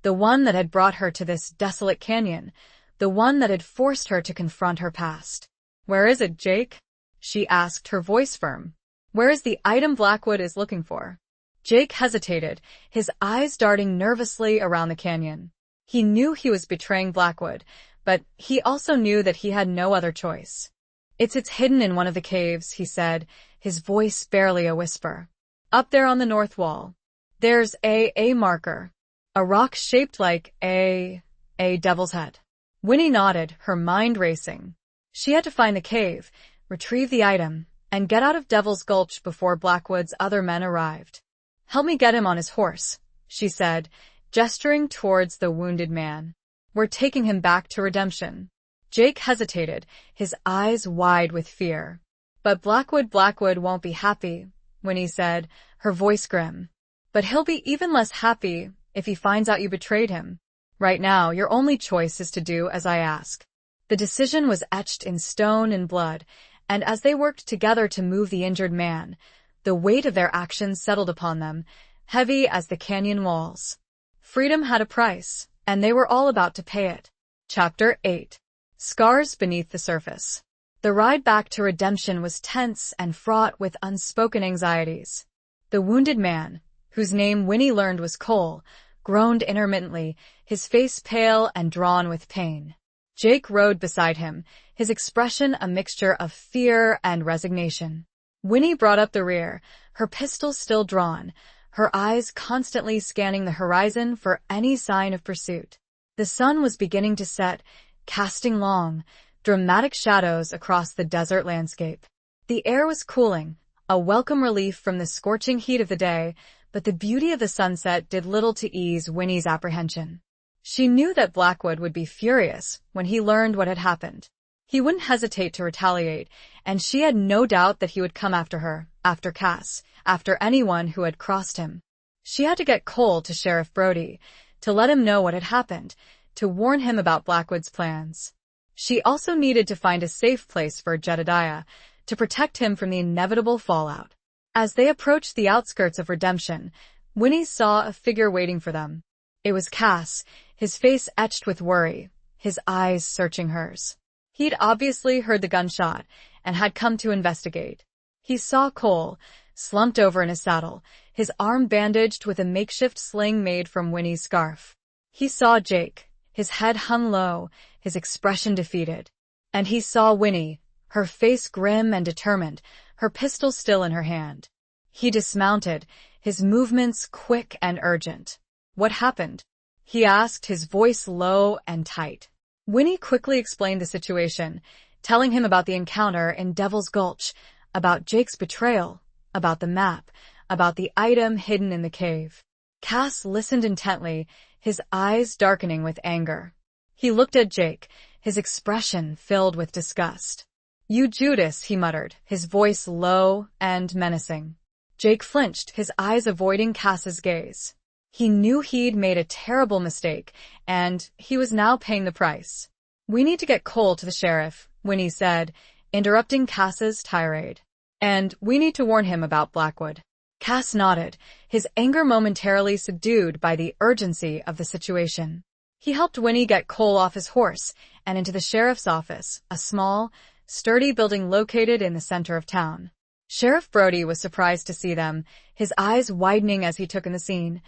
the one that had brought her to this desolate canyon, the one that had forced her to confront her past. "Where is it, Jake?" she asked, her voice firm. "Where is the item Blackwood is looking for?" Jake hesitated, his eyes darting nervously around the canyon. He knew he was betraying Blackwood, but he also knew that he had no other choice. It's hidden in one of the caves," he said, his voice barely a whisper. "Up there on the north wall. There's a marker. A rock shaped like a devil's head." Winnie nodded, her mind racing. She had to find the cave, retrieve the item, and get out of Devil's Gulch before Blackwood's other men arrived. "Help me get him on his horse," she said, gesturing towards the wounded man. "We're taking him back to redemption." Jake hesitated, his eyes wide with fear. "But Blackwood won't be happy," Winnie said, her voice grim. "But he'll be even less happy if he finds out you betrayed him. Right now, your only choice is to do as I ask." The decision was etched in stone and blood, and as they worked together to move the injured man, the weight of their actions settled upon them, heavy as the canyon walls. Freedom had a price, and they were all about to pay it. Chapter 8. Scars Beneath the Surface. The ride back to redemption was tense and fraught with unspoken anxieties. The wounded man, whose name Winnie learned was Cole, groaned intermittently, his face pale and drawn with pain. Jake rode beside him, his expression a mixture of fear and resignation. Winnie brought up the rear, her pistol still drawn, her eyes constantly scanning the horizon for any sign of pursuit. The sun was beginning to set, casting long, dramatic shadows across the desert landscape. The air was cooling, a welcome relief from the scorching heat of the day, but the beauty of the sunset did little to ease Winnie's apprehension. She knew that Blackwood would be furious when he learned what had happened. He wouldn't hesitate to retaliate, and she had no doubt that he would come after her, after Cass, after anyone who had crossed him. She had to get Cole to Sheriff Brody, to let him know what had happened, to warn him about Blackwood's plans. She also needed to find a safe place for Jedediah, to protect him from the inevitable fallout. As they approached the outskirts of Redemption, Winnie saw a figure waiting for them. It was Cass, his face etched with worry, his eyes searching hers. He'd obviously heard the gunshot and had come to investigate. He saw Cole, slumped over in his saddle, his arm bandaged with a makeshift sling made from Winnie's scarf. He saw Jake, his head hung low, his expression defeated. And he saw Winnie, her face grim and determined, her pistol still in her hand. He dismounted, his movements quick and urgent. "What happened?" he asked, his voice low and tight. Winnie quickly explained the situation, telling him about the encounter in Devil's Gulch, about Jake's betrayal, about the map, about the item hidden in the cave. Cass listened intently, his eyes darkening with anger. He looked at Jake, his expression filled with disgust. "You Judas," he muttered, his voice low and menacing. Jake flinched, his eyes avoiding Cass's gaze. He knew he'd made a terrible mistake, and he was now paying the price. "We need to get Cole to the sheriff," Winnie said, interrupting Cass's tirade. "And we need to warn him about Blackwood." Cass nodded, his anger momentarily subdued by the urgency of the situation. He helped Winnie get Cole off his horse and into the sheriff's office, a small, sturdy building located in the center of town. Sheriff Brody was surprised to see them, his eyes widening as he took in the scene.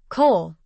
Cole,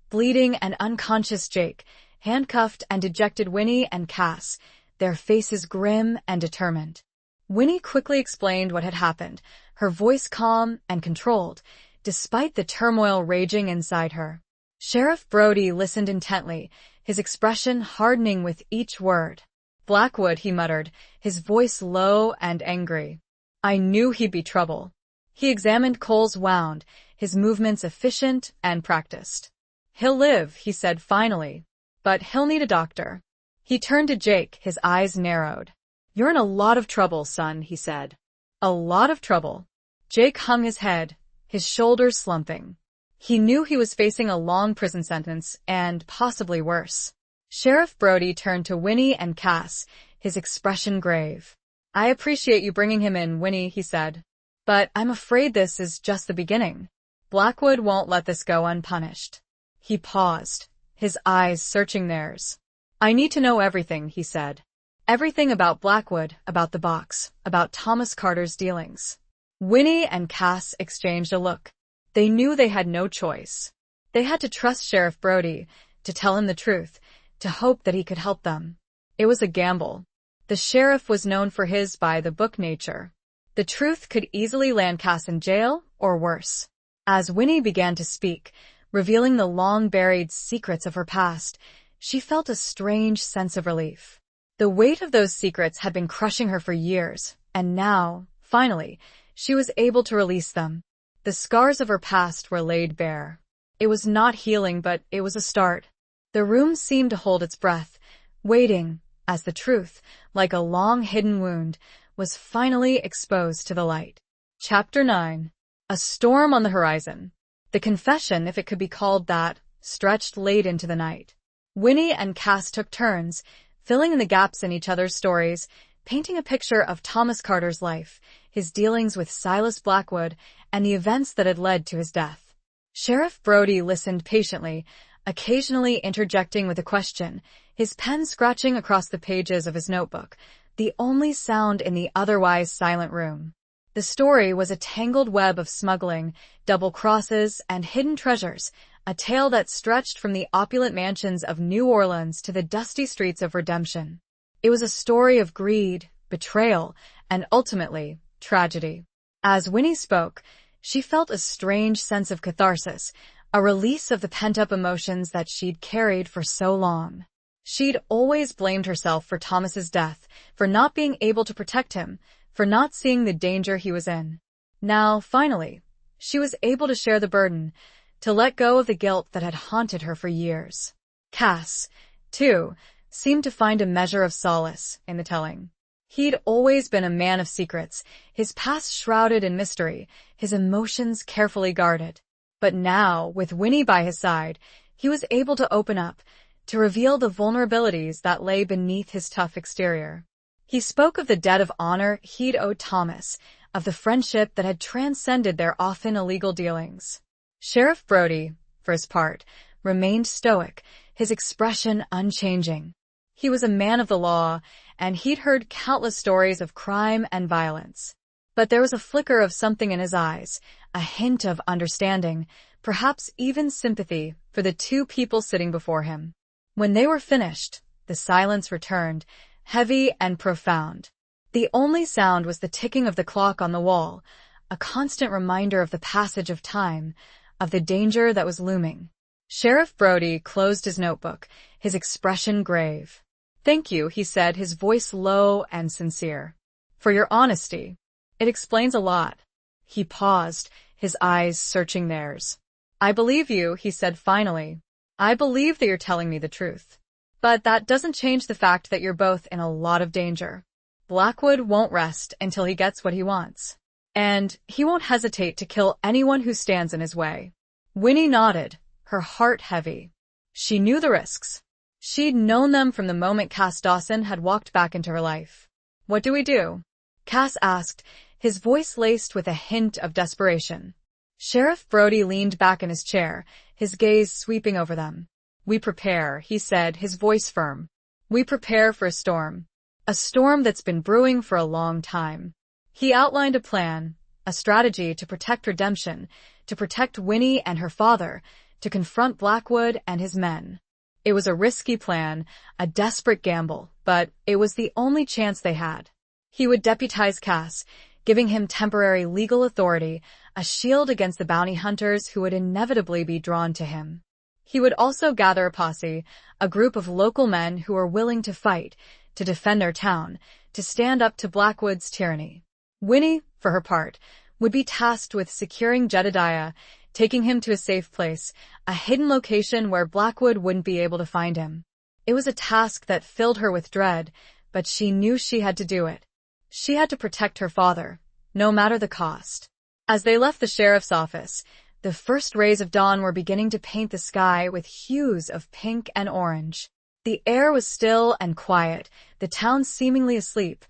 bleeding and unconscious Jake, handcuffed and dejected Winnie and Cass, their faces grim and determined. Winnie quickly explained what had happened, her voice calm and controlled, despite the turmoil raging inside her. Sheriff Brody listened intently, his expression hardening with each word. "Blackwood," he muttered, his voice low and angry. "I knew he'd be trouble." He examined Cole's wound, his movements efficient and practiced. "He'll live," he said finally, "but he'll need a doctor." He turned to Jake, his eyes narrowed. "You're in a lot of trouble, son," he said. "A lot of trouble." Jake hung his head, his shoulders slumping. He knew he was facing a long prison sentence and possibly worse. Sheriff Brody turned to Winnie and Cass, his expression grave. "I appreciate you bringing him in, Winnie," he said. "But I'm afraid this is just the beginning. Blackwood won't let this go unpunished." He paused, his eyes searching theirs. "I need to know everything," he said. "Everything about Blackwood, about the box, about Thomas Carter's dealings." Winnie and Cass exchanged a look. They knew they had no choice. They had to trust Sheriff Brody, to tell him the truth, to hope that he could help them. It was a gamble. The sheriff was known for his by-the-book nature. The truth could easily land Cass in jail, or worse. As Winnie began to speak, revealing the long-buried secrets of her past, she felt a strange sense of relief. The weight of those secrets had been crushing her for years, and now, finally, she was able to release them. The scars of her past were laid bare. It was not healing, but it was a start. The room seemed to hold its breath, waiting, as the truth, like a long-hidden wound, was finally exposed to the light. Chapter 9. A storm on the horizon. The confession, if it could be called that, stretched late into the night. Winnie and Cass took turns, filling in the gaps in each other's stories, painting a picture of Thomas Carter's life, his dealings with Silas Blackwood, and the events that had led to his death. Sheriff Brody listened patiently, occasionally interjecting with a question, his pen scratching across the pages of his notebook, the only sound in the otherwise silent room. The story was a tangled web of smuggling, double crosses, and hidden treasures, a tale that stretched from the opulent mansions of New Orleans to the dusty streets of Redemption. It was a story of greed, betrayal, and ultimately, tragedy. As Winnie spoke, she felt a strange sense of catharsis, a release of the pent-up emotions that she'd carried for so long. She'd always blamed herself for Thomas's death, for not being able to protect him, for not seeing the danger he was in. Now, finally, she was able to share the burden, to let go of the guilt that had haunted her for years. Cass, too, seemed to find a measure of solace in the telling. He'd always been a man of secrets, his past shrouded in mystery, his emotions carefully guarded. But now, with Winnie by his side, he was able to open up, to reveal the vulnerabilities that lay beneath his tough exterior. He spoke of the debt of honor he'd owed Thomas, of the friendship that had transcended their often illegal dealings. Sheriff Brody, for his part, remained stoic, his expression unchanging. He was a man of the law, and he'd heard countless stories of crime and violence. But there was a flicker of something in his eyes, a hint of understanding, perhaps even sympathy, for the two people sitting before him. When they were finished, the silence returned, heavy and profound. The only sound was the ticking of the clock on the wall, a constant reminder of the passage of time, of the danger that was looming. Sheriff Brody closed his notebook, his expression grave. "Thank you," he said, his voice low and sincere, "for your honesty. It explains a lot." He paused, his eyes searching theirs. "I believe you," he said finally. "I believe that you're telling me the truth. But that doesn't change the fact that you're both in a lot of danger. Blackwood won't rest until he gets what he wants. And he won't hesitate to kill anyone who stands in his way." Winnie nodded, her heart heavy. She knew the risks. She'd known them from the moment Cass Dawson had walked back into her life. "What do we do?" Cass asked, his voice laced with a hint of desperation. Sheriff Brody leaned back in his chair, his gaze sweeping over them. "We prepare," he said, his voice firm. "We prepare for a storm that's been brewing for a long time." He outlined a plan, a strategy to protect Redemption, to protect Winnie and her father, to confront Blackwood and his men. It was a risky plan, a desperate gamble, but it was the only chance they had. He would deputize Cass, giving him temporary legal authority, a shield against the bounty hunters who would inevitably be drawn to him. He would also gather a posse, a group of local men who were willing to fight, to defend their town, to stand up to Blackwood's tyranny. Winnie, for her part, would be tasked with securing Jedediah, taking him to a safe place, a hidden location where Blackwood wouldn't be able to find him. It was a task that filled her with dread, but she knew she had to do it. She had to protect her father, no matter the cost. As they left the sheriff's office, the first rays of dawn were beginning to paint the sky with hues of pink and orange. The air was still and quiet, the town seemingly asleep,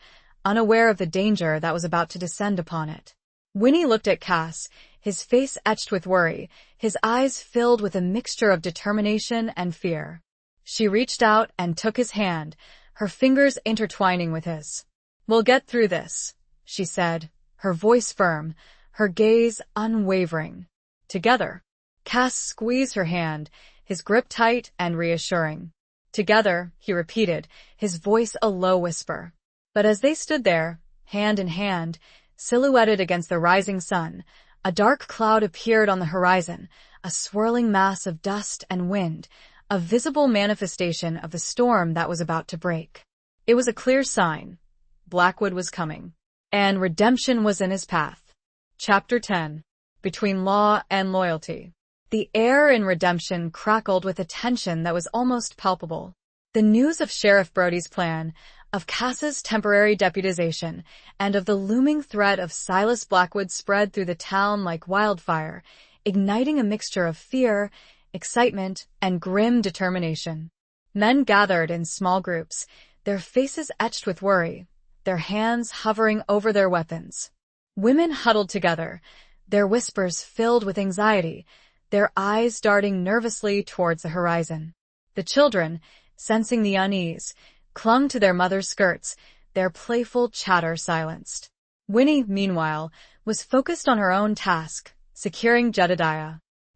unaware of the danger that was about to descend upon it. Winnie looked at Cass, his face etched with worry, his eyes filled with a mixture of determination and fear. She reached out and took his hand, her fingers intertwining with his. "We'll get through this," she said, her voice firm, her gaze unwavering. "Together." Cass squeezed her hand, his grip tight and reassuring. "Together," he repeated, his voice a low whisper. But as they stood there, hand in hand, silhouetted against the rising sun, a dark cloud appeared on the horizon, a swirling mass of dust and wind, a visible manifestation of the storm that was about to break. It was a clear sign. Blackwood was coming, and Redemption was in his path. Chapter 10. Between Law and Loyalty. The air in Redemption crackled with a tension that was almost palpable. The news of Sheriff Brody's plan, of Cass's temporary deputization, and of the looming threat of Silas Blackwood spread through the town like wildfire, igniting a mixture of fear, excitement, and grim determination. Men gathered in small groups, their faces etched with worry, their hands hovering over their weapons. Women huddled together, their whispers filled with anxiety, their eyes darting nervously towards the horizon. The children, sensing the unease, clung to their mother's skirts, their playful chatter silenced. Winnie, meanwhile, was focused on her own task, securing Jedediah.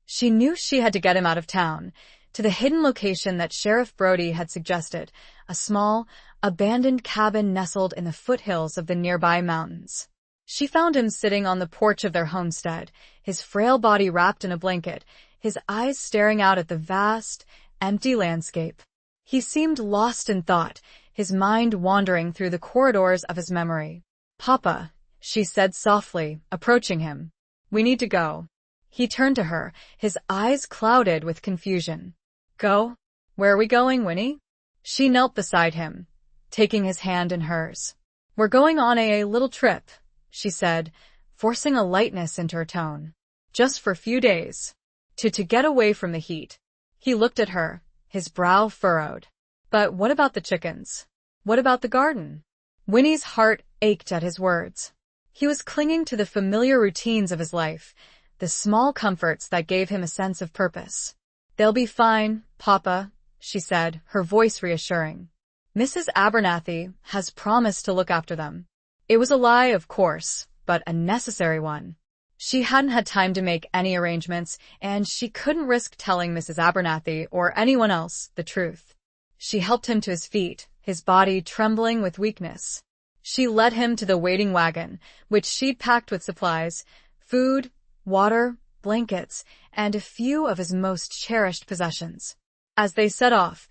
She knew she had to get him out of town, to the hidden location that Sheriff Brody had suggested, a small, abandoned cabin nestled in the foothills of the nearby mountains. She found him sitting on the porch of their homestead, his frail body wrapped in a blanket, his eyes staring out at the vast, empty landscape. He seemed lost in thought, his mind wandering through the corridors of his memory. "Papa," she said softly, approaching him. "We need to go." He turned to her, his eyes clouded with confusion. "Go? Where are we going, Winnie?" She knelt beside him, taking his hand in hers. "We're going on a little trip," she said, forcing a lightness into her tone. "Just for a few days. To get away from the heat." He looked at her, his brow furrowed. "But what about the chickens? What about the garden?" Winnie's heart ached at his words. He was clinging to the familiar routines of his life, the small comforts that gave him a sense of purpose. "They'll be fine, Papa," she said, her voice reassuring. "Mrs. Abernathy has promised to look after them." It was a lie, of course, but a necessary one. She hadn't had time to make any arrangements, and she couldn't risk telling Mrs. Abernathy or anyone else the truth. She helped him to his feet, his body trembling with weakness. She led him to the waiting wagon, which she'd packed with supplies, food, water, blankets, and a few of his most cherished possessions. As they set off,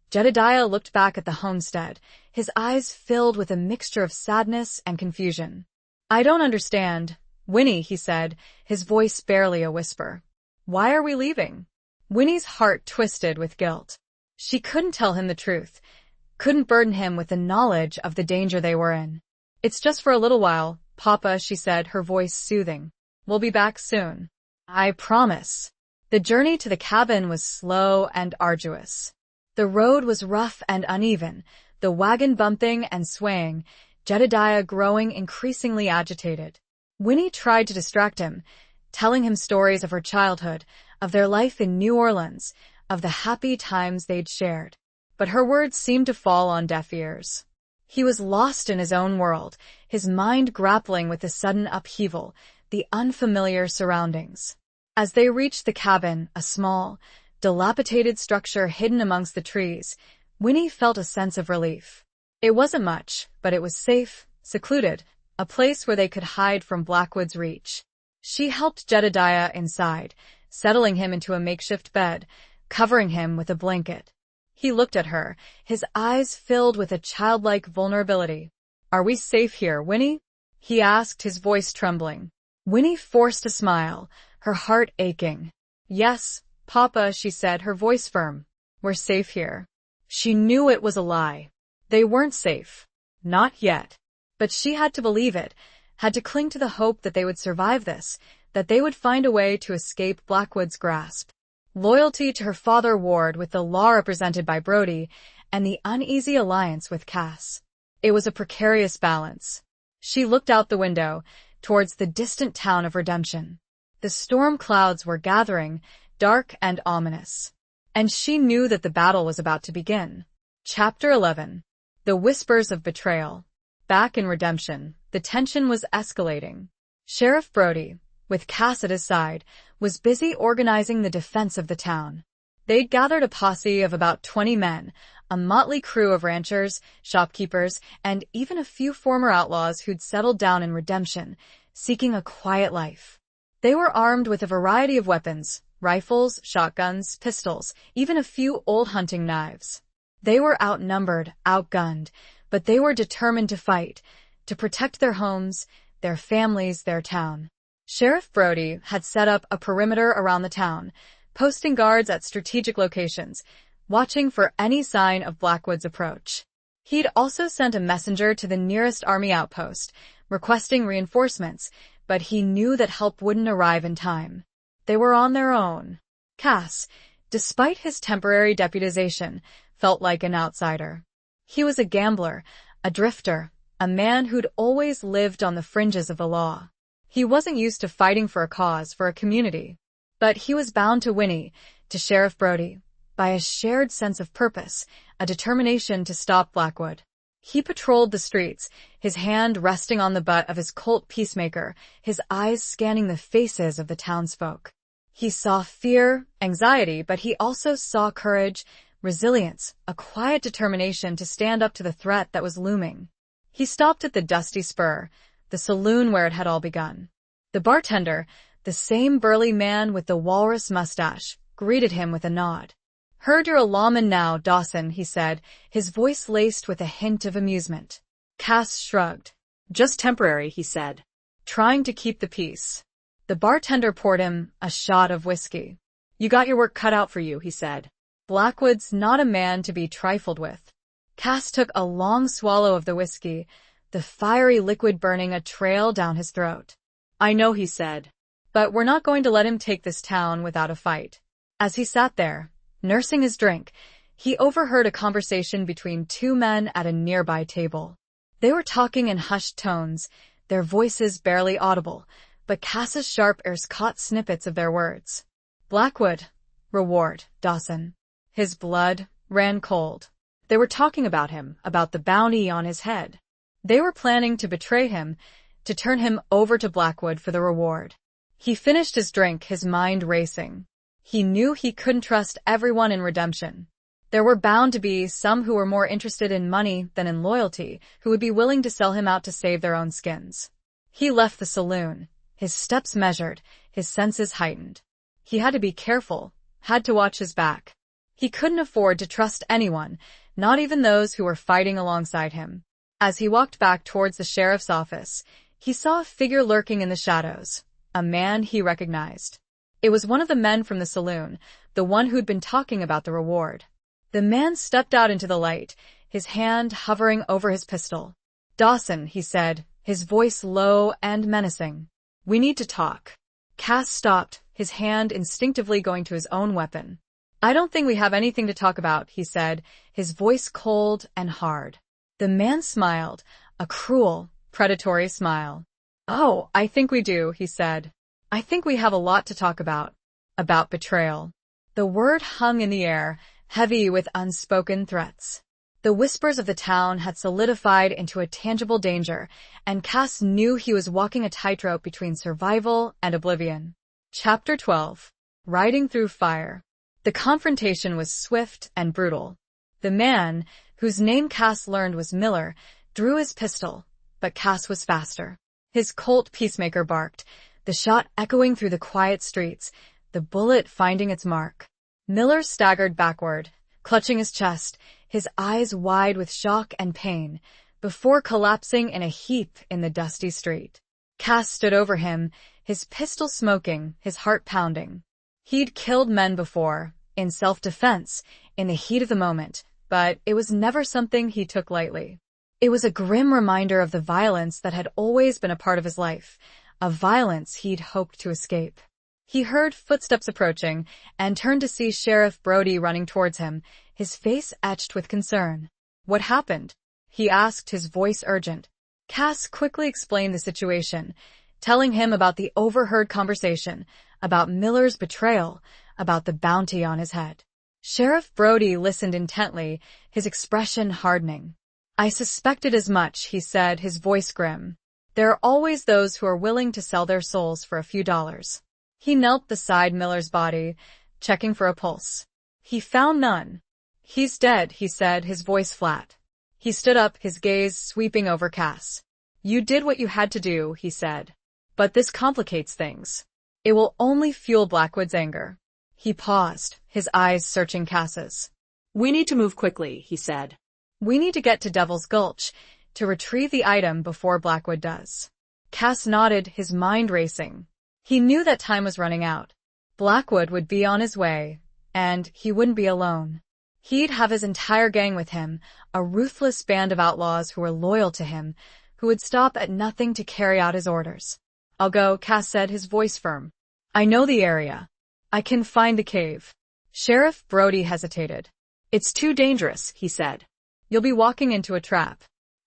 Jedediah looked back at the homestead, his eyes filled with a mixture of sadness and confusion. "I don't understand, Winnie," he said, his voice barely a whisper. "Why are we leaving?" Winnie's heart twisted with guilt. She couldn't tell him the truth, couldn't burden him with the knowledge of the danger they were in. "It's just for a little while, Papa," she said, her voice soothing. "We'll be back soon. I promise." The journey to the cabin was slow and arduous. The road was rough and uneven, the wagon bumping and swaying, Jedediah growing increasingly agitated. Winnie tried to distract him, telling him stories of her childhood, of their life in New Orleans, of the happy times they'd shared. But her words seemed to fall on deaf ears. He was lost in his own world, his mind grappling with the sudden upheaval, the unfamiliar surroundings. As they reached the cabin, a small, dilapidated structure hidden amongst the trees, Winnie felt a sense of relief. It wasn't much, but it was safe, secluded, a place where they could hide from Blackwood's reach. She helped Jedediah inside, settling him into a makeshift bed, covering him with a blanket. He looked at her, his eyes filled with a childlike vulnerability. "Are we safe here, Winnie?" he asked, his voice trembling. Winnie forced a smile, her heart aching. "Yes, Papa," she said, her voice firm. "We're safe here." She knew it was a lie. They weren't safe. Not yet. But she had to believe it, had to cling to the hope that they would survive this, that they would find a way to escape Blackwood's grasp. Loyalty to her father warred with the law represented by Brody, and the uneasy alliance with Cass. It was a precarious balance. She looked out the window, towards the distant town of Redemption. The storm clouds were gathering, dark and ominous. And she knew that the battle was about to begin. Chapter 11. The Whispers of Betrayal. Back in Redemption, the tension was escalating. Sheriff Brody, with Cass at his side, was busy organizing the defense of the town. They'd gathered a posse of about 20 men, a motley crew of ranchers, shopkeepers, and even a few former outlaws who'd settled down in Redemption, seeking a quiet life. They were armed with a variety of weapons, rifles, shotguns, pistols, even a few old hunting knives. They were outnumbered, outgunned, but they were determined to fight, to protect their homes, their families, their town. Sheriff Brody had set up a perimeter around the town, posting guards at strategic locations, watching for any sign of Blackwood's approach. He'd also sent a messenger to the nearest army outpost, requesting reinforcements, but he knew that help wouldn't arrive in time. They were on their own. Cass, despite his temporary deputization, felt like an outsider. He was a gambler, a drifter, a man who'd always lived on the fringes of the law. He wasn't used to fighting for a cause, for a community. But he was bound to Winnie, to Sheriff Brody, by a shared sense of purpose, a determination to stop Blackwood. He patrolled the streets, his hand resting on the butt of his Colt Peacemaker, his eyes scanning the faces of the townsfolk. He saw fear, anxiety, but he also saw courage, resilience, a quiet determination to stand up to the threat that was looming. He stopped at the Dusty Spur, the saloon where it had all begun. The bartender, the same burly man with the walrus mustache, greeted him with a nod. "Heard you're a lawman now, Dawson," he said, his voice laced with a hint of amusement. Cass shrugged. "Just temporary," he said. "Trying to keep the peace." The bartender poured him a shot of whiskey. "You got your work cut out for you," he said. "Blackwood's not a man to be trifled with." Cass took a long swallow of the whiskey, the fiery liquid burning a trail down his throat. "I know," he said. "But we're not going to let him take this town without a fight." As he sat there, nursing his drink, he overheard a conversation between two men at a nearby table. They were talking in hushed tones, their voices barely audible, but Cass's sharp ears caught snippets of their words. "Blackwood. Reward, Dawson." His blood ran cold. They were talking about him, about the bounty on his head. They were planning to betray him, to turn him over to Blackwood for the reward. He finished his drink, his mind racing. He knew he couldn't trust everyone in redemption. There were bound to be some who were more interested in money than in loyalty, who would be willing to sell him out to save their own skins. He left the saloon, his steps measured, his senses heightened. He had to be careful, had to watch his back. He couldn't afford to trust anyone, not even those who were fighting alongside him. As he walked back towards the sheriff's office, he saw a figure lurking in the shadows, a man he recognized. It was one of the men from the saloon, the one who'd been talking about the reward. The man stepped out into the light, his hand hovering over his pistol. "Dawson," he said, his voice low and menacing. "We need to talk." Cass stopped, his hand instinctively going to his own weapon. "I don't think we have anything to talk about," he said, his voice cold and hard. The man smiled, a cruel, predatory smile. "Oh, I think we do," he said. "I think we have a lot to talk about." About betrayal. The word hung in the air, heavy with unspoken threats. The whispers of the town had solidified into a tangible danger, and Cass knew he was walking a tightrope between survival and oblivion. Chapter 12. Riding Through Fire. The confrontation was swift and brutal. The man, whose name Cass learned was Miller, drew his pistol, but Cass was faster. His Colt Peacemaker barked, the shot echoing through the quiet streets, the bullet finding its mark. Miller staggered backward, clutching his chest, his eyes wide with shock and pain, before collapsing in a heap in the dusty street. Cass stood over him, his pistol smoking, his heart pounding. He'd killed men before, in self-defense, in the heat of the moment, but it was never something he took lightly. It was a grim reminder of the violence that had always been a part of his life, a violence he'd hoped to escape. He heard footsteps approaching and turned to see Sheriff Brody running towards him, his face etched with concern. "What happened?" he asked, his voice urgent. Cass quickly explained the situation, telling him about the overheard conversation, about Miller's betrayal, about the bounty on his head. Sheriff Brody listened intently, his expression hardening. "I suspected as much," he said, his voice grim. "There are always those who are willing to sell their souls for a few dollars." He knelt beside Miller's body, checking for a pulse. He found none. "He's dead," he said, his voice flat. He stood up, his gaze sweeping over Cass. "You did what you had to do," he said. "But this complicates things. It will only fuel Blackwood's anger." He paused, his eyes searching Cass's. "We need to move quickly," he said. "We need to get to Devil's Gulch, to retrieve the item before Blackwood does." Cass nodded, his mind racing. He knew that time was running out. Blackwood would be on his way, and he wouldn't be alone. He'd have his entire gang with him, a ruthless band of outlaws who were loyal to him, who would stop at nothing to carry out his orders. "I'll go," Cass said, his voice firm. "I know the area. I can find the cave." Sheriff Brody hesitated. "It's too dangerous," he said. "You'll be walking into a trap."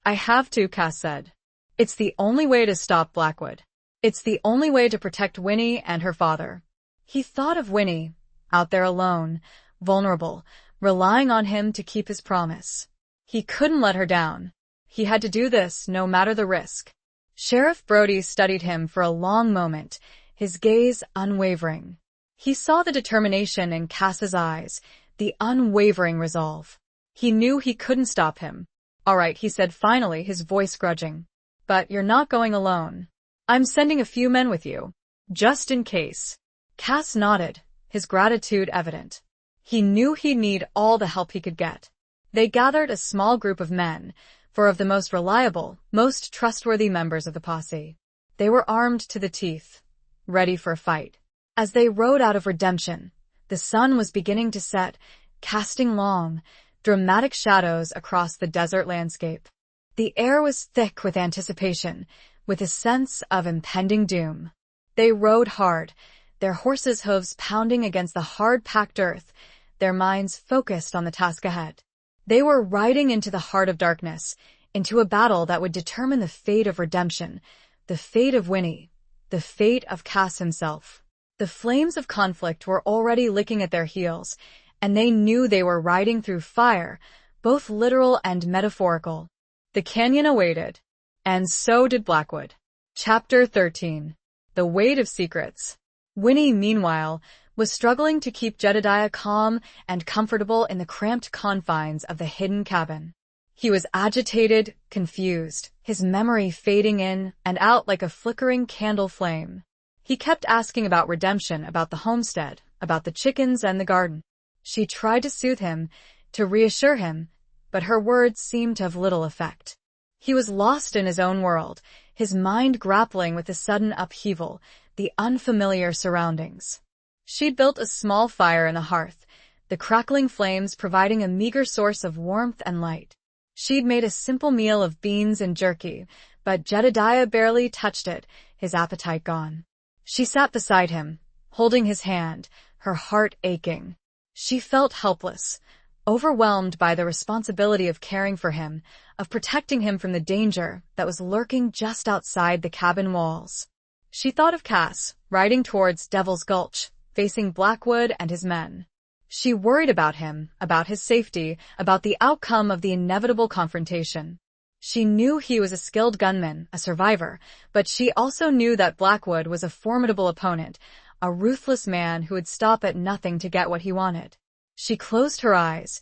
"I have to," Cass said. "It's the only way to stop Blackwood. It's the only way to protect Winnie and her father." He thought of Winnie, out there alone, vulnerable, relying on him to keep his promise. He couldn't let her down. He had to do this, no matter the risk. Sheriff Brody studied him for a long moment, his gaze unwavering. He saw the determination in Cass's eyes, the unwavering resolve. He knew he couldn't stop him. "All right," he said finally, his voice grudging. "But you're not going alone. I'm sending a few men with you, just in case." Cass nodded, his gratitude evident. He knew he'd need all the help he could get. They gathered a small group of men, 4 of the most reliable, most trustworthy members of the posse. They were armed to the teeth, ready for a fight. As they rode out of Redemption, the sun was beginning to set, casting long, dramatic shadows across the desert landscape. The air was thick with anticipation, with a sense of impending doom. They rode hard, their horses' hooves pounding against the hard-packed earth, their minds focused on the task ahead. They were riding into the heart of darkness, into a battle that would determine the fate of Redemption, the fate of Winnie, the fate of Cass himself. The flames of conflict were already licking at their heels, and they knew they were riding through fire, both literal and metaphorical. The canyon awaited, and so did Blackwood. Chapter 13. The Weight of Secrets. Winnie, meanwhile, was struggling to keep Jedediah calm and comfortable in the cramped confines of the hidden cabin. He was agitated, confused, his memory fading in and out like a flickering candle flame. He kept asking about Redemption, about the homestead, about the chickens and the garden. She tried to soothe him, to reassure him, but her words seemed to have little effect. He was lost in his own world, his mind grappling with the sudden upheaval, the unfamiliar surroundings. She'd built a small fire in the hearth, the crackling flames providing a meager source of warmth and light. She'd made a simple meal of beans and jerky, but Jedediah barely touched it, his appetite gone. She sat beside him, holding his hand, her heart aching. She felt helpless, overwhelmed by the responsibility of caring for him, of protecting him from the danger that was lurking just outside the cabin walls. She thought of Cass, riding towards Devil's Gulch, facing Blackwood and his men. She worried about him, about his safety, about the outcome of the inevitable confrontation. She knew he was a skilled gunman, a survivor, but she also knew that Blackwood was a formidable opponent, a ruthless man who would stop at nothing to get what he wanted. She closed her eyes,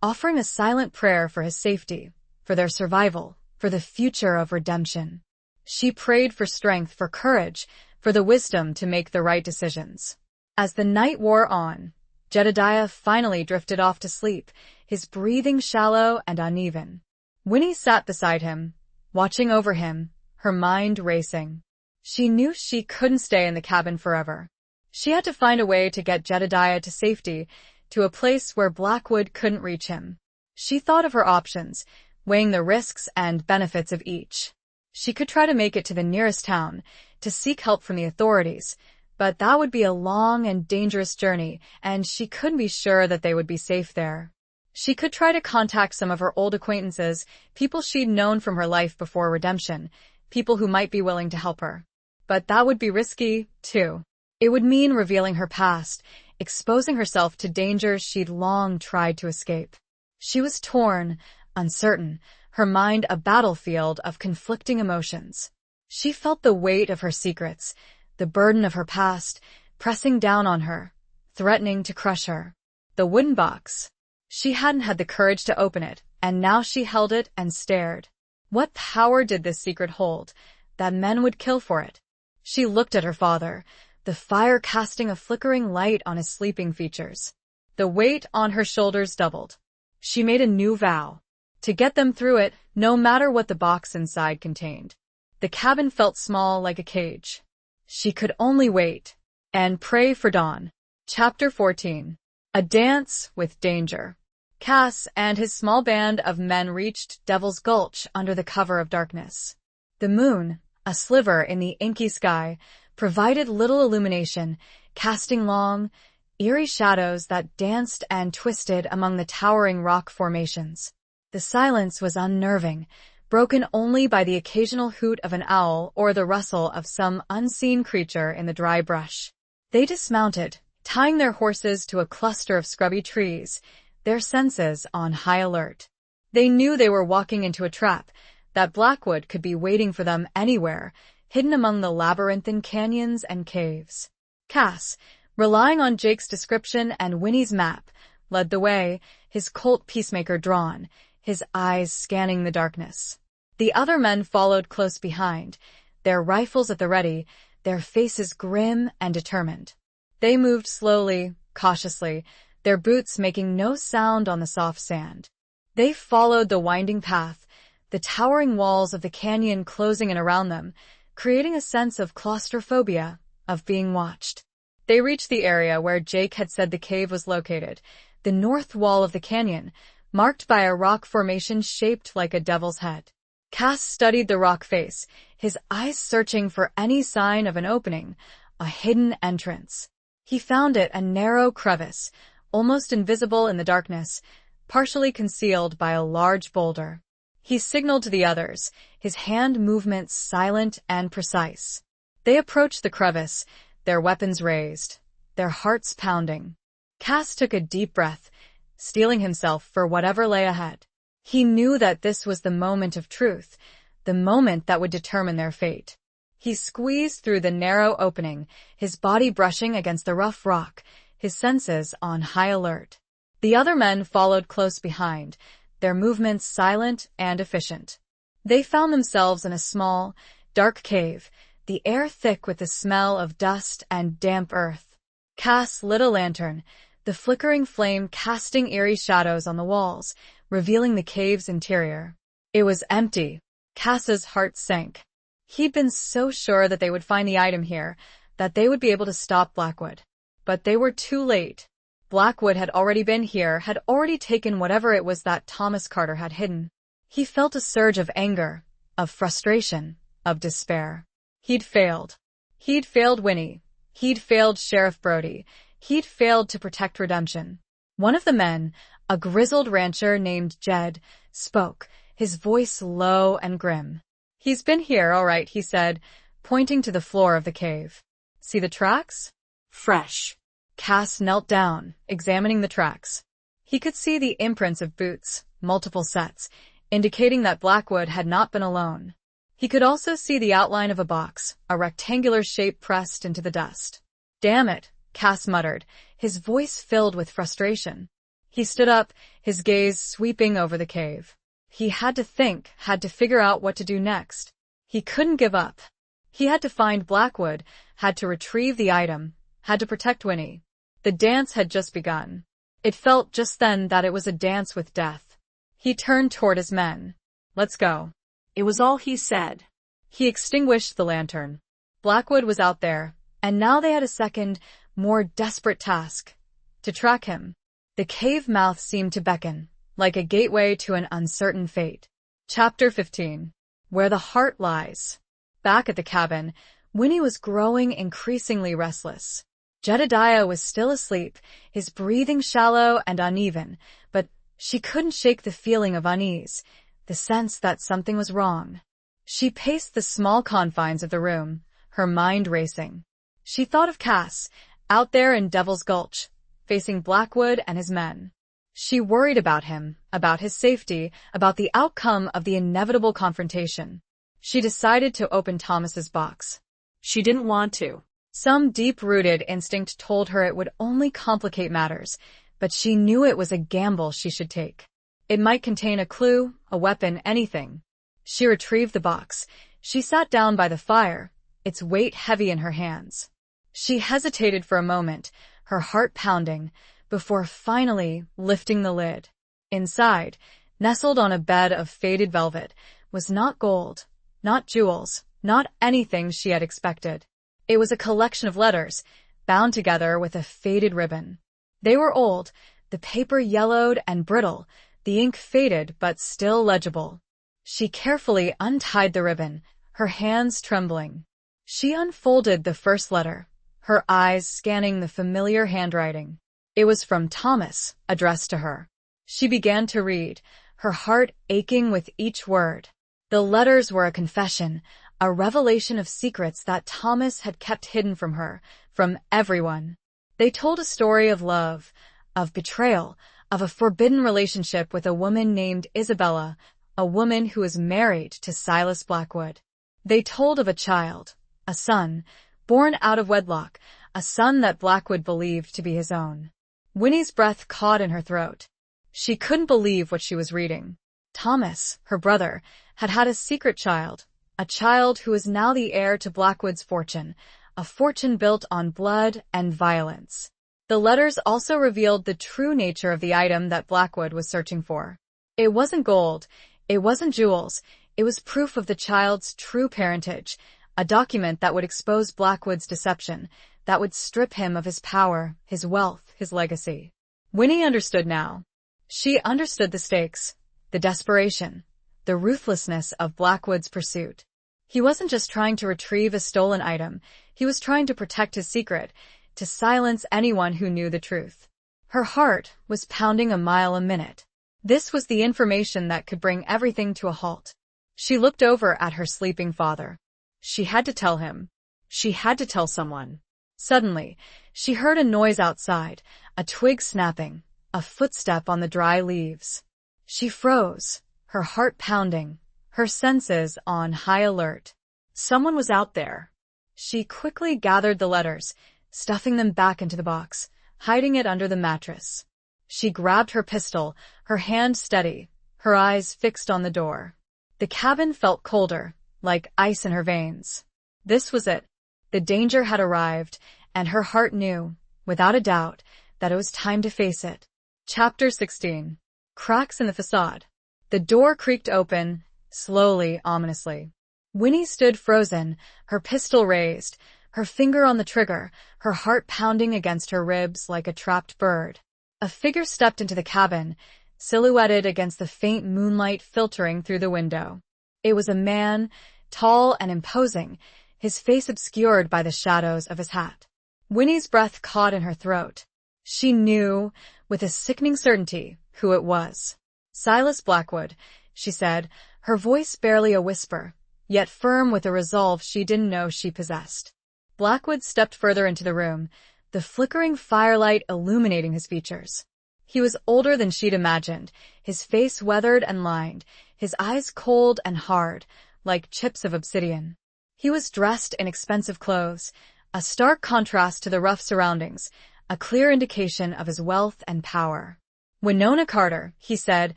offering a silent prayer for his safety, for their survival, for the future of Redemption. She prayed for strength, for courage, for the wisdom to make the right decisions. As the night wore on, Jedediah finally drifted off to sleep, his breathing shallow and uneven. Winnie sat beside him, watching over him, her mind racing. She knew she couldn't stay in the cabin forever. She had to find a way to get Jedediah to safety, to a place where Blackwood couldn't reach him. She thought of her options, weighing the risks and benefits of each. She could try to make it to the nearest town, to seek help from the authorities, but that would be a long and dangerous journey, and she couldn't be sure that they would be safe there. She could try to contact some of her old acquaintances, people she'd known from her life before Redemption, people who might be willing to help her. But that would be risky, too. It would mean revealing her past, exposing herself to dangers she'd long tried to escape. She was torn, uncertain, her mind a battlefield of conflicting emotions. She felt the weight of her secrets, the burden of her past, pressing down on her, threatening to crush her. The wooden box. She hadn't had the courage to open it, and now she held it and stared. What power did this secret hold, that men would kill for it? She looked at her father, the fire casting a flickering light on his sleeping features. The weight on her shoulders doubled. She made a new vow, to get them through it, no matter what the box inside contained. The cabin felt small, like a cage. She could only wait and pray for dawn. Chapter 14. A Dance with Danger. Cass and his small band of men reached Devil's Gulch under the cover of darkness. The moon, a sliver in the inky sky, provided little illumination, casting long, eerie shadows that danced and twisted among the towering rock formations. The silence was unnerving, broken only by the occasional hoot of an owl or the rustle of some unseen creature in the dry brush. They dismounted, tying their horses to a cluster of scrubby trees, their senses on high alert. They knew they were walking into a trap, that Blackwood could be waiting for them anywhere, hidden among the labyrinthine canyons and caves. Cass, Relying on Jake's description and Winnie's map, led the way, his Colt peacemaker drawn, his eyes scanning the darkness. The other men followed close behind, their rifles at the ready, their faces grim and determined. They moved slowly, cautiously, their boots making no sound on the soft sand. They followed the winding path, the towering walls of the canyon closing in around them, creating a sense of claustrophobia, of being watched. They reached the area where Jake had said the cave was located, the north wall of the canyon, marked by a rock formation shaped like a devil's head. Cass studied the rock face, his eyes searching for any sign of an opening, a hidden entrance. He found it a narrow crevice, almost invisible in the darkness, partially concealed by a large boulder. He signaled to the others, his hand movements silent and precise. They approached the crevice, their weapons raised, their hearts pounding. Cass took a deep breath, steeling himself for whatever lay ahead. He knew that this was the moment of truth, the moment that would determine their fate. He squeezed through the narrow opening, his body brushing against the rough rock, his senses on high alert. The other men followed close behind, their movements silent and efficient. They found themselves in a small, dark cave, the air thick with the smell of dust and damp earth. Cass lit a lantern, the flickering flame casting eerie shadows on the walls, revealing the cave's interior. It was empty. Cass's heart sank. He'd been so sure that they would find the item here, that they would be able to stop Blackwood. But they were too late. Blackwood had already been here, had already taken whatever it was that Thomas Carter had hidden. He felt a surge of anger, of frustration, of despair. He'd failed. He'd failed Winnie. He'd failed Sheriff Brody. He'd failed to protect redemption. One of the men, a grizzled rancher named Jed, spoke, his voice low and grim. "He's been here, all right," he said, pointing to the floor of the cave. "See the tracks?" Fresh. Cass knelt down, examining the tracks. He could see the imprints of boots, multiple sets, indicating that Blackwood had not been alone. He could also see the outline of a box, a rectangular shape pressed into the dust. "Damn it," Cass muttered, his voice filled with frustration. He stood up, his gaze sweeping over the cave. He had to think, had to figure out what to do next. He couldn't give up. He had to find Blackwood, had to retrieve the item, had to protect Winnie. The dance had just begun. It felt just then that it was a dance with death. He turned toward his men. "Let's go." It was all he said. He extinguished the lantern. Blackwood was out there, and now they had a second, more desperate task. To track him. The cave mouth seemed to beckon, like a gateway to an uncertain fate. Chapter 15. Where the Heart Lies. Back at the cabin, Winnie was growing increasingly restless. Jedediah was still asleep, his breathing shallow and uneven, but she couldn't shake the feeling of unease, the sense that something was wrong. She paced the small confines of the room, her mind racing. She thought of Cass, out there in Devil's Gulch, facing Blackwood and his men. She worried about him, about his safety, about the outcome of the inevitable confrontation. She decided to open Thomas's box. She didn't want to. Some deep-rooted instinct told her it would only complicate matters, but she knew it was a gamble she should take. It might contain a clue, a weapon, anything. She retrieved the box. She sat down by the fire, its weight heavy in her hands. She hesitated for a moment, her heart pounding, before finally lifting the lid. Inside, nestled on a bed of faded velvet, was not gold, not jewels, not anything she had expected. It was a collection of letters, bound together with a faded ribbon. They were old, the paper yellowed and brittle, the ink faded but still legible. She carefully untied the ribbon, her hands trembling. She unfolded the first letter, her eyes scanning the familiar handwriting. It was from Thomas, addressed to her. She began to read, her heart aching with each word. The letters were a confession, a revelation of secrets that Thomas had kept hidden from her, from everyone. They told a story of love, of betrayal, of a forbidden relationship with a woman named Isabella, a woman who was married to Silas Blackwood. They told of a child, a son, born out of wedlock, a son that Blackwood believed to be his own. Winnie's breath caught in her throat. She couldn't believe what she was reading. Thomas, her brother, had had a secret child, a child who was now the heir to Blackwood's fortune, a fortune built on blood and violence. The letters also revealed the true nature of the item that Blackwood was searching for. It wasn't gold, it wasn't jewels, it was proof of the child's true parentage, a document that would expose Blackwood's deception, that would strip him of his power, his wealth, his legacy. Winnie understood now. She understood the stakes, the desperation, the ruthlessness of Blackwood's pursuit. He wasn't just trying to retrieve a stolen item, he was trying to protect his secret, to silence anyone who knew the truth. Her heart was pounding a mile a minute. This was the information that could bring everything to a halt. She looked over at her sleeping father. She had to tell him. She had to tell someone. Suddenly, she heard a noise outside, a twig snapping, a footstep on the dry leaves. She froze, her heart pounding, her senses on high alert. Someone was out there. She quickly gathered the letters, stuffing them back into the box, hiding it under the mattress. She grabbed her pistol, her hand steady, her eyes fixed on the door. The cabin felt colder, like ice in her veins. This was it. The danger had arrived, and her heart knew, without a doubt, that it was time to face it. Chapter 16. Cracks in the facade. The door creaked open, slowly, ominously. Winnie stood frozen, her pistol raised, her finger on the trigger, her heart pounding against her ribs like a trapped bird. A figure stepped into the cabin, silhouetted against the faint moonlight filtering through the window. It was a man, tall and imposing, his face obscured by the shadows of his hat. Winnie's breath caught in her throat. She knew, with a sickening certainty, who it was. Silas Blackwood, she said, her voice barely a whisper, yet firm with a resolve she didn't know she possessed. Blackwood stepped further into the room, the flickering firelight illuminating his features. He was older than she'd imagined, his face weathered and lined, his eyes cold and hard, like chips of obsidian. He was dressed in expensive clothes, a stark contrast to the rough surroundings, a clear indication of his wealth and power. "Winona Carter," he said,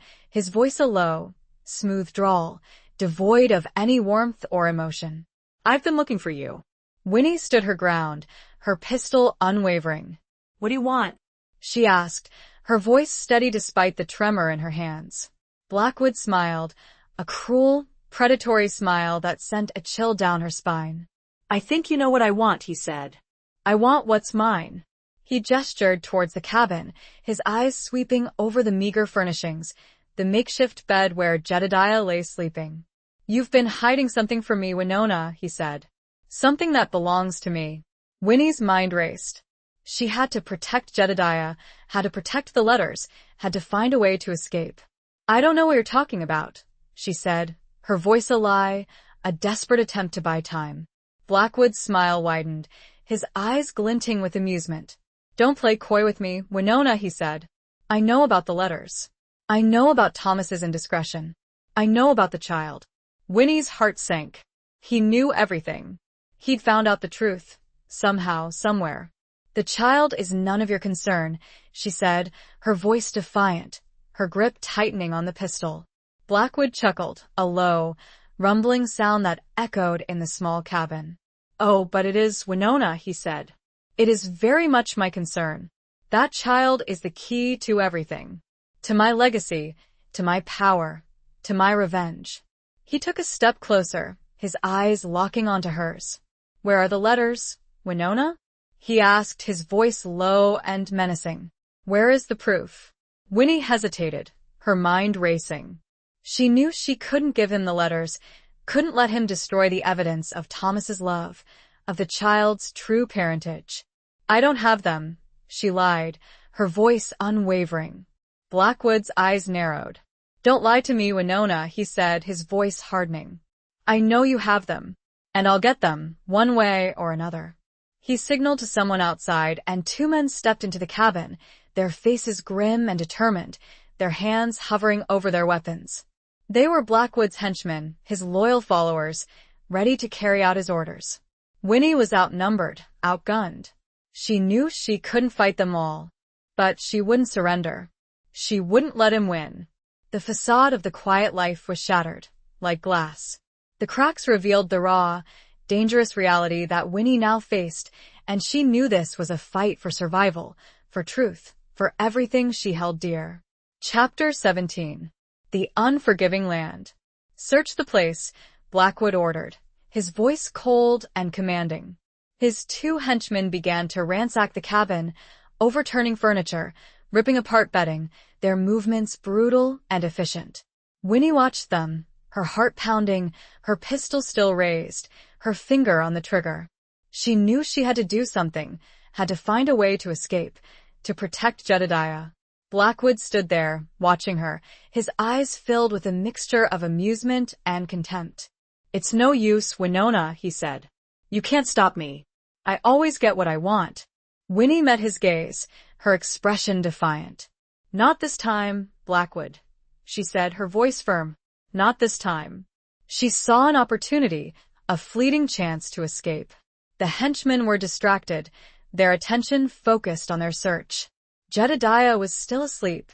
his voice a low, smooth drawl, devoid of any warmth or emotion. "I've been looking for you." Winnie stood her ground, her pistol unwavering. "What do you want?" she asked, her voice steady despite the tremor in her hands. Blackwood smiled, a cruel, predatory smile that sent a chill down her spine. "I think you know what I want," he said. "I want what's mine." He gestured towards the cabin, his eyes sweeping over the meager furnishings, the makeshift bed where Jedediah lay sleeping. "You've been hiding something from me, Winona," he said. "Something that belongs to me." Winnie's mind raced. She had to protect Jedediah, had to protect the letters, had to find a way to escape. "I don't know what you're talking about," she said, her voice a lie, a desperate attempt to buy time. Blackwood's smile widened, his eyes glinting with amusement. "Don't play coy with me, Winona," he said. "I know about the letters. I know about Thomas's indiscretion. I know about the child." Winnie's heart sank. He knew everything. He'd found out the truth, somehow, somewhere. "The child is none of your concern," she said, her voice defiant, her grip tightening on the pistol. Blackwood chuckled, a low, rumbling sound that echoed in the small cabin. "Oh, but it is, Winona," he said. "It is very much my concern. That child is the key to everything. To my legacy, to my power, to my revenge." He took a step closer, his eyes locking onto hers. "Where are the letters, Winona?" he asked, his voice low and menacing. "Where is the proof?" Winnie hesitated, her mind racing. She knew she couldn't give him the letters, couldn't let him destroy the evidence of Thomas's love, of the child's true parentage. "I don't have them," she lied, her voice unwavering. Blackwood's eyes narrowed. "Don't lie to me, Winona," he said, his voice hardening. "I know you have them, and I'll get them, one way or another." He signaled to someone outside, and two men stepped into the cabin, their faces grim and determined, their hands hovering over their weapons. They were Blackwood's henchmen, his loyal followers, ready to carry out his orders. Winnie was outnumbered, outgunned. She knew she couldn't fight them all, but she wouldn't surrender. She wouldn't let him win. The facade of the quiet life was shattered, like glass. The cracks revealed the raw, dangerous reality that Winnie now faced, and she knew this was a fight for survival, for truth, for everything she held dear. Chapter 17. The Unforgiving Land. "Search the place," Blackwood ordered, his voice cold and commanding. His 2 henchmen began to ransack the cabin, overturning furniture, ripping apart bedding, their movements brutal and efficient. Winnie watched them, her heart pounding, her pistol still raised, her finger on the trigger. She knew she had to do something, had to find a way to escape, to protect Jedediah. Blackwood stood there, watching her, his eyes filled with a mixture of amusement and contempt. "It's no use, Winona," he said. "You can't stop me. I always get what I want." Winnie met his gaze, her expression defiant. "Not this time, Blackwood," she said, her voice firm. "Not this time." She saw an opportunity, a fleeting chance to escape. The henchmen were distracted, their attention focused on their search. Jedediah was still asleep,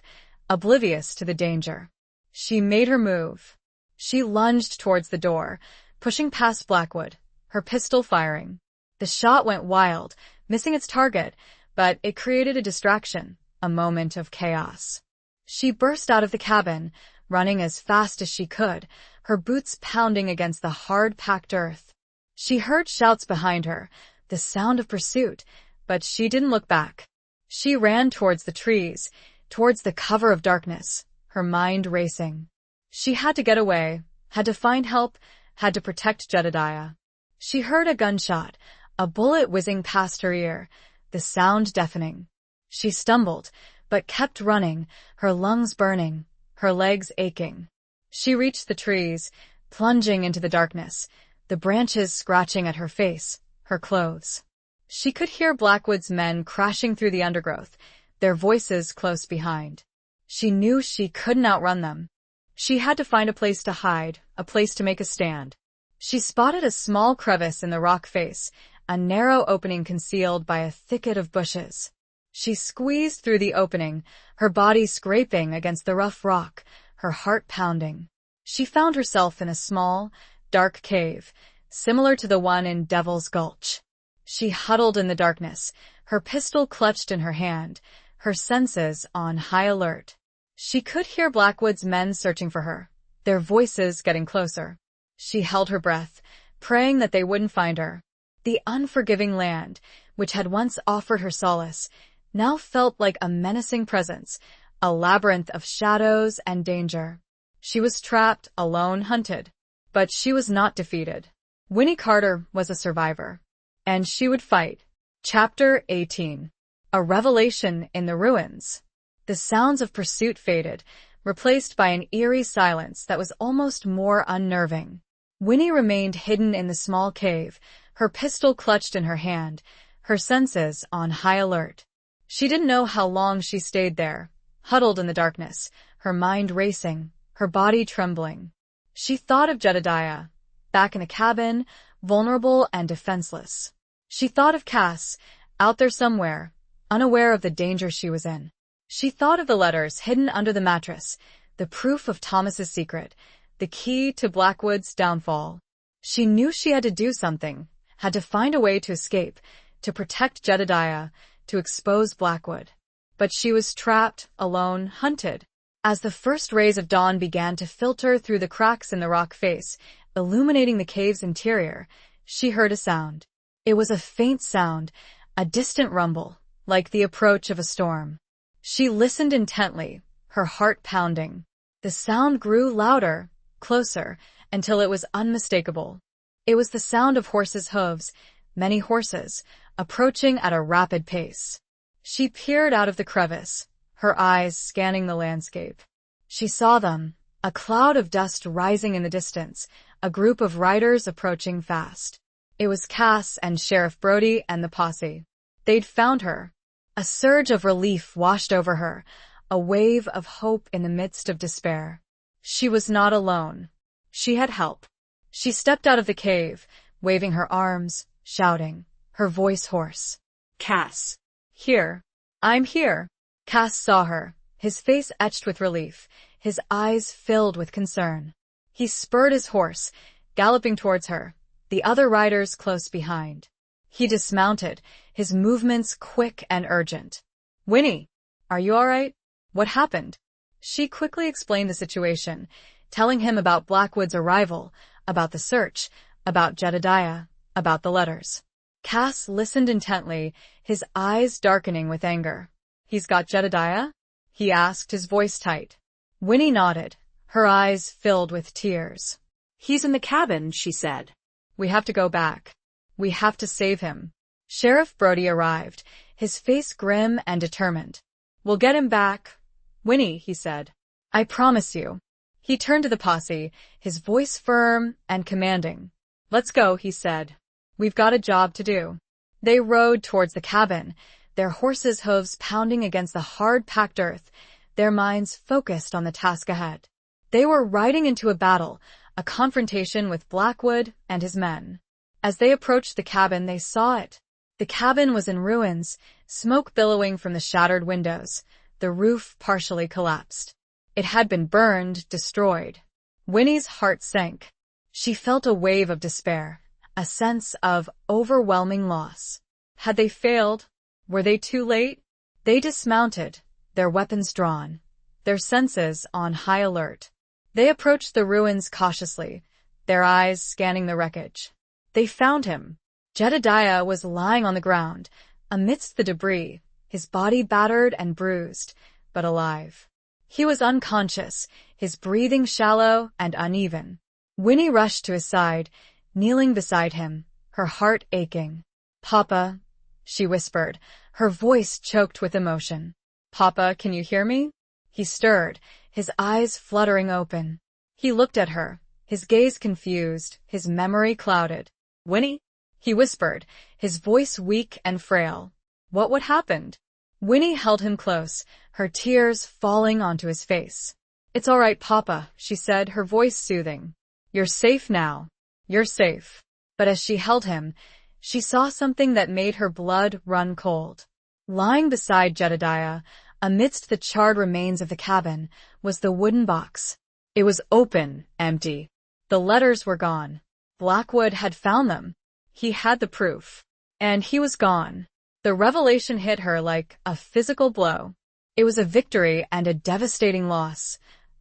oblivious to the danger. She made her move. She lunged towards the door, pushing past Blackwood, her pistol firing. The shot went wild, missing its target, but it created a distraction, a moment of chaos. She burst out of the cabin, running as fast as she could, her boots pounding against the hard-packed earth. She heard shouts behind her, the sound of pursuit, but she didn't look back. She ran towards the trees, towards the cover of darkness, her mind racing. She had to get away, had to find help, had to protect Jedediah. She heard a gunshot, a bullet whizzing past her ear, the sound deafening. She stumbled, but kept running, her lungs burning, her legs aching. She reached the trees, plunging into the darkness, the branches scratching at her face, her clothes. She could hear Blackwood's men crashing through the undergrowth, their voices close behind. She knew she couldn't outrun them. She had to find a place to hide, a place to make a stand. She spotted a small crevice in the rock face, a narrow opening concealed by a thicket of bushes. She squeezed through the opening, her body scraping against the rough rock, her heart pounding. She found herself in a small, dark cave, similar to the one in Devil's Gulch. She huddled in the darkness, her pistol clutched in her hand, her senses on high alert. She could hear Blackwood's men searching for her, their voices getting closer. She held her breath, praying that they wouldn't find her. The unforgiving land, which had once offered her solace, now felt like a menacing presence, a labyrinth of shadows and danger. She was trapped, alone, hunted. But she was not defeated. Winnie Carter was a survivor. And she would fight. Chapter 18. A Revelation in the Ruins. The sounds of pursuit faded, replaced by an eerie silence that was almost more unnerving. Winnie remained hidden in the small cave, her pistol clutched in her hand, her senses on high alert. She didn't know how long she stayed there, huddled in the darkness, her mind racing, her body trembling. She thought of Jedediah, back in the cabin, vulnerable and defenseless. She thought of Cass, out there somewhere, unaware of the danger she was in. She thought of the letters hidden under the mattress, the proof of Thomas's secret, the key to Blackwood's downfall. She knew she had to do something, had to find a way to escape, to protect Jedediah, to expose Blackwood. But she was trapped, alone, hunted. As the first rays of dawn began to filter through the cracks in the rock face, illuminating the cave's interior, she heard a sound. It was a faint sound, a distant rumble, like the approach of a storm. She listened intently, her heart pounding. The sound grew louder, closer, until it was unmistakable. It was the sound of horses' hooves, many horses, approaching at a rapid pace. She peered out of the crevice, her eyes scanning the landscape. She saw them, a cloud of dust rising in the distance, a group of riders approaching fast. It was Cass and Sheriff Brody and the posse. They'd found her. A surge of relief washed over her, a wave of hope in the midst of despair. She was not alone. She had help. She stepped out of the cave, waving her arms, shouting, her voice hoarse. Cass. Here. I'm here. Cass saw her, his face etched with relief, his eyes filled with concern. He spurred his horse, galloping towards her, the other riders close behind. He dismounted, his movements quick and urgent. Winnie, are you all right? What happened? She quickly explained the situation, telling him about Blackwood's arrival, about the search, about Jedediah, about the letters. Cass listened intently, his eyes darkening with anger. He's got Jedediah? He asked, his voice tight. Winnie nodded, her eyes filled with tears. He's in the cabin, she said. We have to go back. We have to save him. Sheriff Brody arrived, his face grim and determined. We'll get him back. Winnie, he said. I promise you. He turned to the posse, his voice firm and commanding. Let's go, he said. We've got a job to do. They rode towards the cabin, their horses' hooves pounding against the hard-packed earth, their minds focused on the task ahead. They were riding into a battle, a confrontation with Blackwood and his men. As they approached the cabin, they saw it. The cabin was in ruins, smoke billowing from the shattered windows, the roof partially collapsed. It had been burned, destroyed. Winnie's heart sank. She felt a wave of despair, a sense of overwhelming loss. Had they failed? Were they too late? They dismounted, their weapons drawn, their senses on high alert. They approached the ruins cautiously, their eyes scanning the wreckage. They found him. Jedediah was lying on the ground, amidst the debris, his body battered and bruised, but alive. He was unconscious, his breathing shallow and uneven. Winnie rushed to his side, kneeling beside him, her heart aching. Papa, she whispered, her voice choked with emotion. Papa, can you hear me? He stirred, his eyes fluttering open. He looked at her, his gaze confused, his memory clouded. Winnie? He whispered, his voice weak and frail. What happened? Winnie held him close, her tears falling onto his face. It's all right, Papa, she said, her voice soothing. You're safe now. You're safe. But as she held him, she saw something that made her blood run cold. Lying beside Jedediah, amidst the charred remains of the cabin, was the wooden box. It was open, empty. The letters were gone. Blackwood had found them. He had the proof. And he was gone. The revelation hit her like a physical blow. It was a victory and a devastating loss,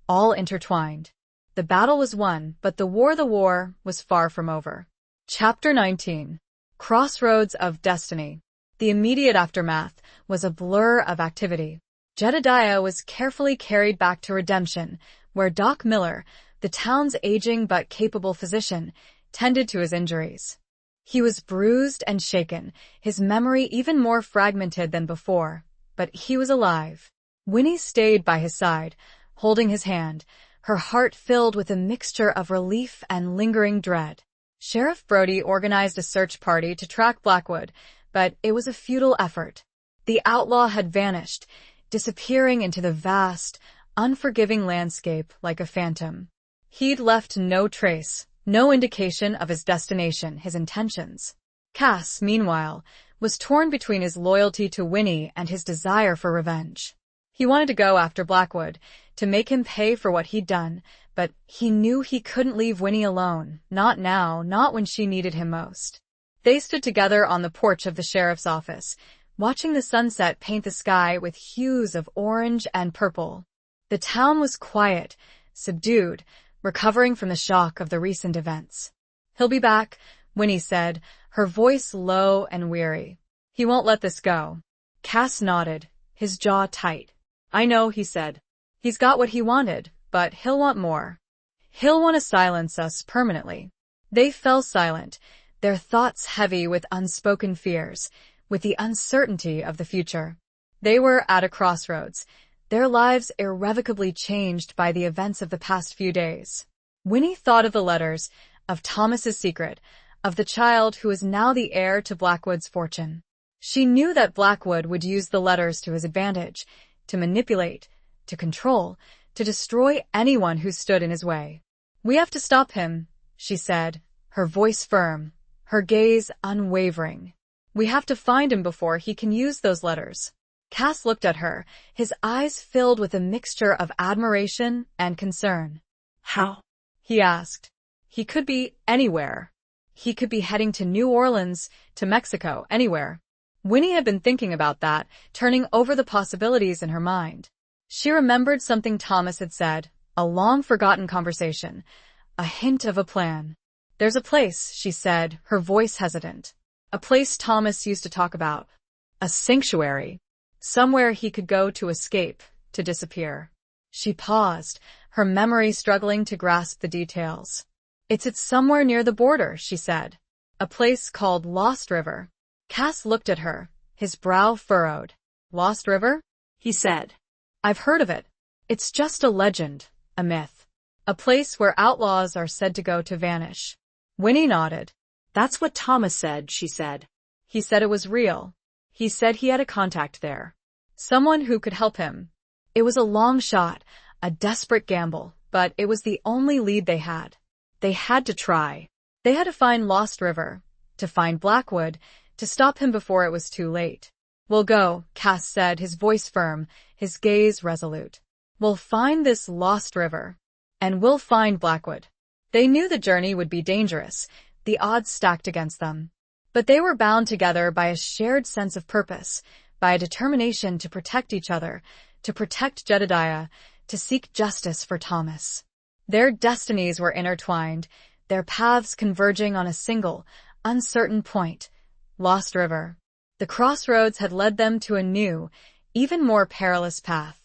all intertwined. The battle was won, but the war was far from over. Chapter 19. Crossroads of Destiny. The immediate aftermath was a blur of activity. Jedediah was carefully carried back to Redemption, where Doc Miller, the town's aging but capable physician, tended to his injuries. He was bruised and shaken, his memory even more fragmented than before, but he was alive. Winnie stayed by his side, holding his hand, her heart filled with a mixture of relief and lingering dread. Sheriff Brody organized a search party to track Blackwood, but it was a futile effort. The outlaw had vanished, disappearing into the vast, unforgiving landscape like a phantom. He'd left no trace, no indication of his destination, his intentions. Cass, meanwhile, was torn between his loyalty to Winnie and his desire for revenge. He wanted to go after Blackwood, to make him pay for what he'd done, but he knew he couldn't leave Winnie alone, not now, not when she needed him most. They stood together on the porch of the sheriff's office, watching the sunset paint the sky with hues of orange and purple. The town was quiet, subdued, recovering from the shock of the recent events. He'll be back, Winnie said, her voice low and weary. He won't let this go. Cass nodded, his jaw tight. I know, he said. He's got what he wanted, but he'll want more. He'll want to silence us permanently. They fell silent, their thoughts heavy with unspoken fears, with the uncertainty of the future. They were at a crossroads, their lives irrevocably changed by the events of the past few days. Winnie thought of the letters, of Thomas's secret, of the child who was now the heir to Blackwood's fortune. She knew that Blackwood would use the letters to his advantage, to manipulate, to control, to destroy anyone who stood in his way. We have to stop him, she said, her voice firm, her gaze unwavering. We have to find him before he can use those letters. Cass looked at her, his eyes filled with a mixture of admiration and concern. How? He asked. He could be anywhere. He could be heading to New Orleans, to Mexico, anywhere. Winnie had been thinking about that, turning over the possibilities in her mind. She remembered something Thomas had said, a long-forgotten conversation, a hint of a plan. There's a place, she said, her voice hesitant. A place Thomas used to talk about. A sanctuary. Somewhere he could go to escape, to disappear. She paused, her memory struggling to grasp the details. It's somewhere near the border, she said. A place called Lost River. Cass looked at her, his brow furrowed. Lost River? He said. I've heard of it. It's just a legend, a myth. A place where outlaws are said to go to vanish. Winnie nodded. That's what Thomas said, she said. He said it was real. He said he had a contact there. Someone who could help him. It was a long shot, a desperate gamble, but it was the only lead they had. They had to try. They had to find Lost River, to find Blackwood, to stop him before it was too late. We'll go, Cass said, his voice firm, his gaze resolute. We'll find this Lost River. And we'll find Blackwood. They knew the journey would be dangerous, the odds stacked against them. But they were bound together by a shared sense of purpose, by a determination to protect each other, to protect Jedediah, to seek justice for Thomas. Their destinies were intertwined, their paths converging on a single, uncertain point, Lost River. The crossroads had led them to a new, even more perilous path.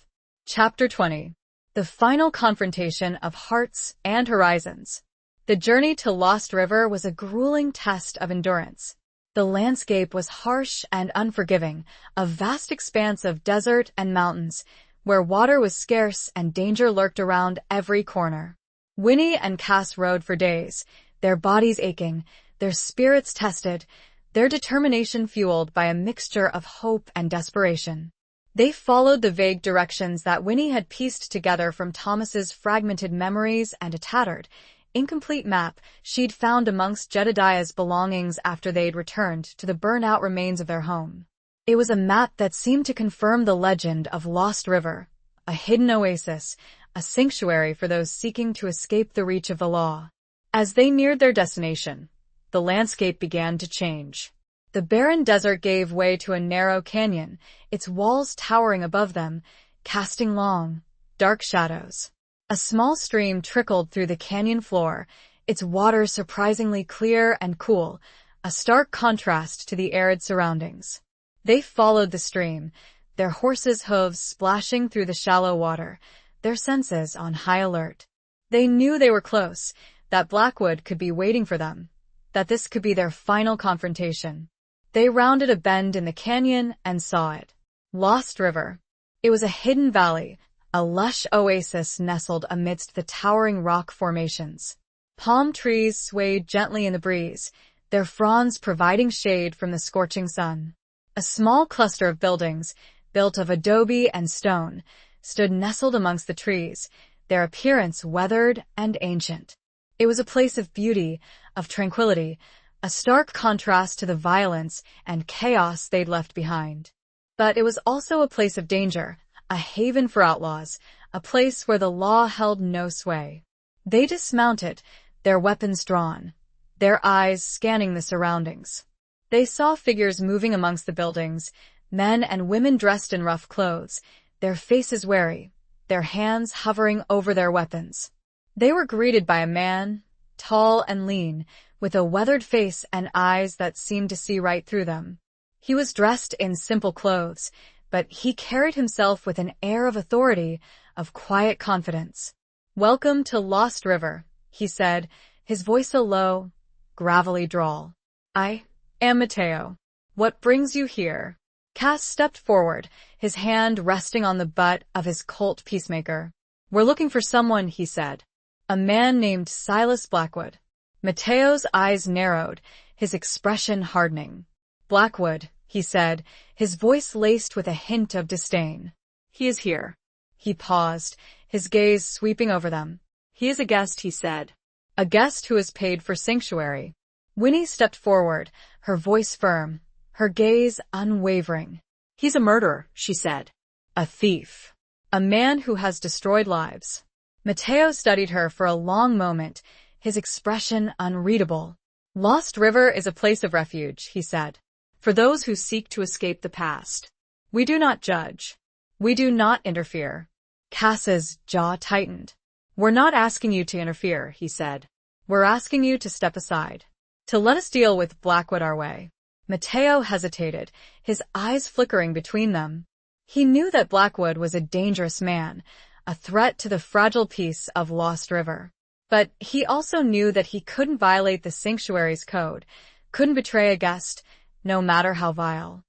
Chapter 20. The final confrontation of hearts and horizons. The journey to Lost River was a grueling test of endurance. The landscape was harsh and unforgiving, a vast expanse of desert and mountains, where water was scarce and danger lurked around every corner. Winnie and Cass rode for days, their bodies aching, their spirits tested, their determination fueled by a mixture of hope and desperation. They followed the vague directions that Winnie had pieced together from Thomas's fragmented memories and a tattered, incomplete map she'd found amongst Jedediah's belongings after they'd returned to the burnt-out remains of their home. It was a map that seemed to confirm the legend of Lost River, a hidden oasis, a sanctuary for those seeking to escape the reach of the law. As they neared their destination, the landscape began to change. The barren desert gave way to a narrow canyon, its walls towering above them, casting long, dark shadows. A small stream trickled through the canyon floor, its water surprisingly clear and cool, a stark contrast to the arid surroundings. They followed the stream, their horses' hooves splashing through the shallow water, their senses on high alert. They knew they were close, that Blackwood could be waiting for them, that this could be their final confrontation. They rounded a bend in the canyon and saw it. Lost River. It was a hidden valley, a lush oasis nestled amidst the towering rock formations. Palm trees swayed gently in the breeze, their fronds providing shade from the scorching sun. A small cluster of buildings, built of adobe and stone, stood nestled amongst the trees, their appearance weathered and ancient. It was a place of beauty, of tranquility, a stark contrast to the violence and chaos they'd left behind. But it was also a place of danger, a haven for outlaws, a place where the law held no sway. They dismounted, their weapons drawn, their eyes scanning the surroundings. They saw figures moving amongst the buildings, men and women dressed in rough clothes, their faces wary, their hands hovering over their weapons. They were greeted by a man, tall and lean, with a weathered face and eyes that seemed to see right through them. He was dressed in simple clothes, but he carried himself with an air of authority, of quiet confidence. "Welcome to Lost River," he said, his voice a low, gravelly drawl. "I am Mateo. What brings you here?" Cass stepped forward, his hand resting on the butt of his Colt Peacemaker. "We're looking for someone," he said. "A man named Silas Blackwood." Mateo's eyes narrowed, his expression hardening. "Blackwood," he said, his voice laced with a hint of disdain. "He is here." He paused, his gaze sweeping over them. "He is a guest," he said. "A guest who is paid for sanctuary." Winnie stepped forward, her voice firm, her gaze unwavering. "He's a murderer," she said. A thief. A man who has destroyed lives. Mateo studied her for a long moment, his expression unreadable. Lost River is a place of refuge, he said. For those who seek to escape the past. We do not judge. We do not interfere. Cass's jaw tightened. We're not asking you to interfere, he said. We're asking you to step aside. To let us deal with Blackwood our way. Mateo hesitated, his eyes flickering between them. He knew that Blackwood was a dangerous man, a threat to the fragile peace of Lost River. But he also knew that he couldn't violate the sanctuary's code, couldn't betray a guest, no matter how vile.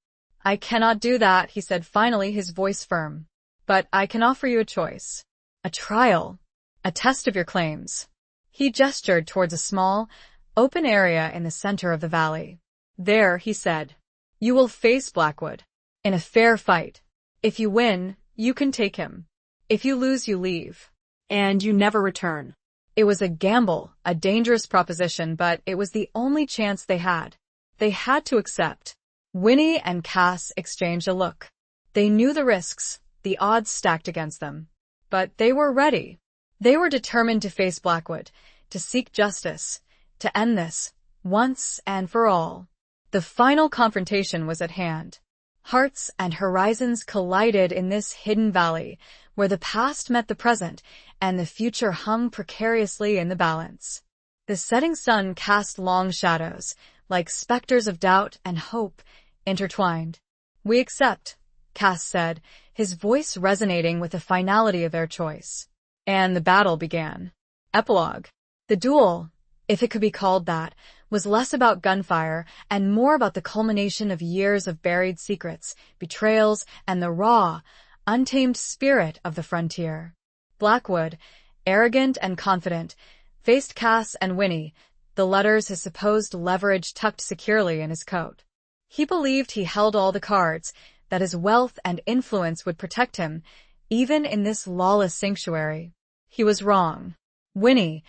I cannot do that, he said finally, his voice firm. But I can offer you a choice. A trial. A test of your claims. He gestured towards a small, open area in the center of the valley. There, he said, you will face Blackwood. In a fair fight. If you win, you can take him. If you lose, you leave. And you never return. It was a gamble, a dangerous proposition, but it was the only chance they had. They had to accept. Winnie and Cass exchanged a look. They knew the risks, the odds stacked against them. But they were ready. They were determined to face Blackwood, to seek justice, to end this, once and for all. The final confrontation was at hand. Hearts and horizons collided in this hidden valley, where the past met the present, and the future hung precariously in the balance. The setting sun cast long shadows, like specters of doubt and hope, intertwined. We accept, Cass said, his voice resonating with the finality of their choice. And the battle began. Epilogue. The duel, if it could be called that, was less about gunfire and more about the culmination of years of buried secrets, betrayals, and the raw, untamed spirit of the frontier. Blackwood, arrogant and confident, faced Cass and Winnie, the letters his supposed leverage tucked securely in his coat. He believed he held all the cards, that his wealth and influence would protect him, even in this lawless sanctuary. He was wrong. Winnie,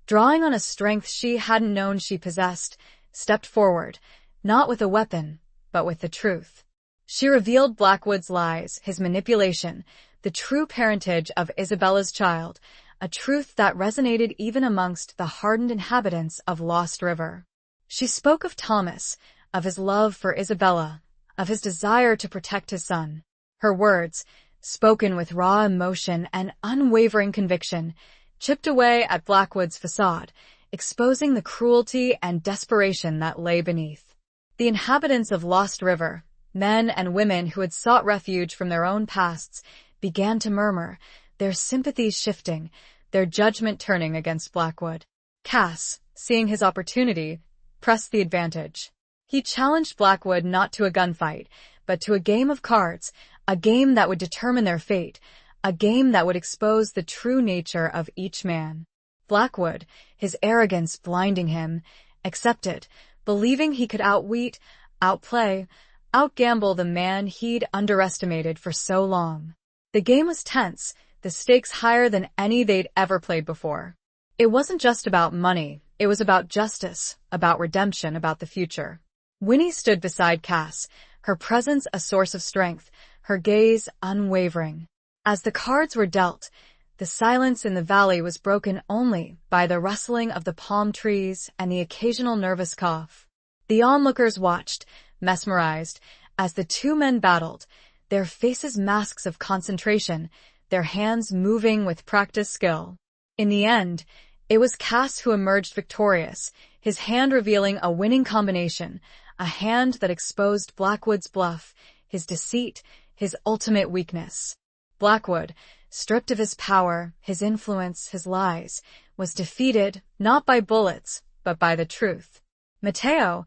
drawing on a strength she hadn't known she possessed, stepped forward, not with a weapon, but with the truth. She revealed Blackwood's lies, his manipulation, the true parentage of Isabella's child, a truth that resonated even amongst the hardened inhabitants of Lost River. She spoke of Thomas, of his love for Isabella, of his desire to protect his son. Her words, spoken with raw emotion and unwavering conviction, chipped away at Blackwood's facade, exposing the cruelty and desperation that lay beneath. The inhabitants of Lost River, men and women who had sought refuge from their own pasts, began to murmur, their sympathies shifting, their judgment turning against Blackwood. Cass, seeing his opportunity, pressed the advantage. He challenged Blackwood not to a gunfight, but to a game of cards, a game that would determine their fate, a game that would expose the true nature of each man. Blackwood, his arrogance blinding him, accepted, believing he could outwit, outplay, outgamble the man he'd underestimated for so long. The game was tense, the stakes higher than any they'd ever played before. It wasn't just about money, it was about justice, about redemption, about the future. Winnie stood beside Cass, her presence a source of strength, her gaze unwavering. As the cards were dealt, the silence in the valley was broken only by the rustling of the palm trees and the occasional nervous cough. The onlookers watched, mesmerized, as the two men battled, their faces masks of concentration, their hands moving with practiced skill. In the end, it was Cass who emerged victorious, his hand revealing a winning combination, a hand that exposed Blackwood's bluff, his deceit, his ultimate weakness. Blackwood, stripped of his power, his influence, his lies, was defeated not by bullets, but by the truth. Mateo,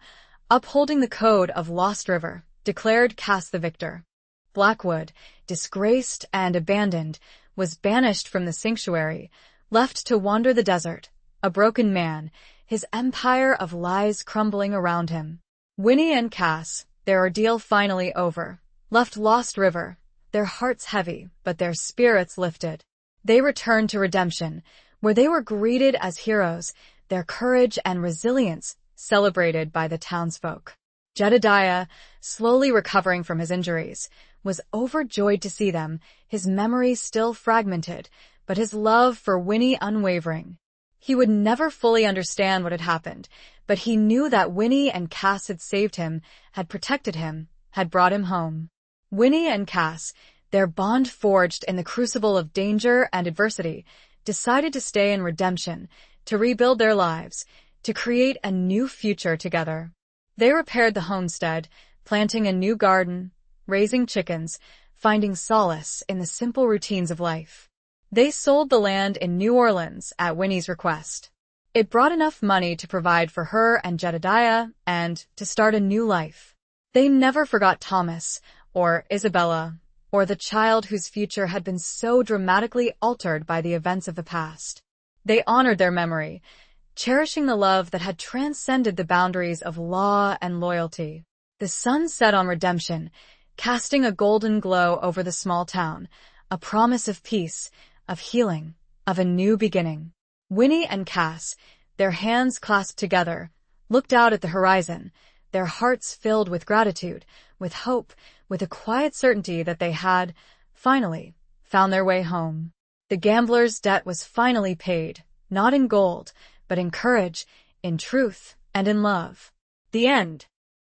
upholding the code of Lost River, declared Cass the victor. Blackwood, disgraced and abandoned, was banished from the sanctuary, left to wander the desert, a broken man, his empire of lies crumbling around him. Winnie and Cass, their ordeal finally over, left Lost River, their hearts heavy, but their spirits lifted. They returned to Redemption, where they were greeted as heroes, their courage and resilience celebrated by the townsfolk. Jedediah, slowly recovering from his injuries, was overjoyed to see them, his memory still fragmented, but his love for Winnie unwavering. He would never fully understand what had happened, but he knew that Winnie and Cass had saved him, had protected him, had brought him home. Winnie and Cass, their bond forged in the crucible of danger and adversity, decided to stay in redemption, to rebuild their lives, to create a new future together. They repaired the homestead, planting a new garden, raising chickens, finding solace in the simple routines of life. They sold the land in New Orleans at Winnie's request. It brought enough money to provide for her and Jedediah and to start a new life. They never forgot Thomas, or Isabella, or the child whose future had been so dramatically altered by the events of the past. They honored their memory, cherishing the love that had transcended the boundaries of law and loyalty. The sun set on redemption, casting a golden glow over the small town, a promise of peace, of healing, of a new beginning. Winnie and Cass, their hands clasped together, looked out at the horizon, their hearts filled with gratitude, with hope, with a quiet certainty that they had, finally, found their way home. The gambler's debt was finally paid, not in gold, but in courage, in truth, and in love. The end.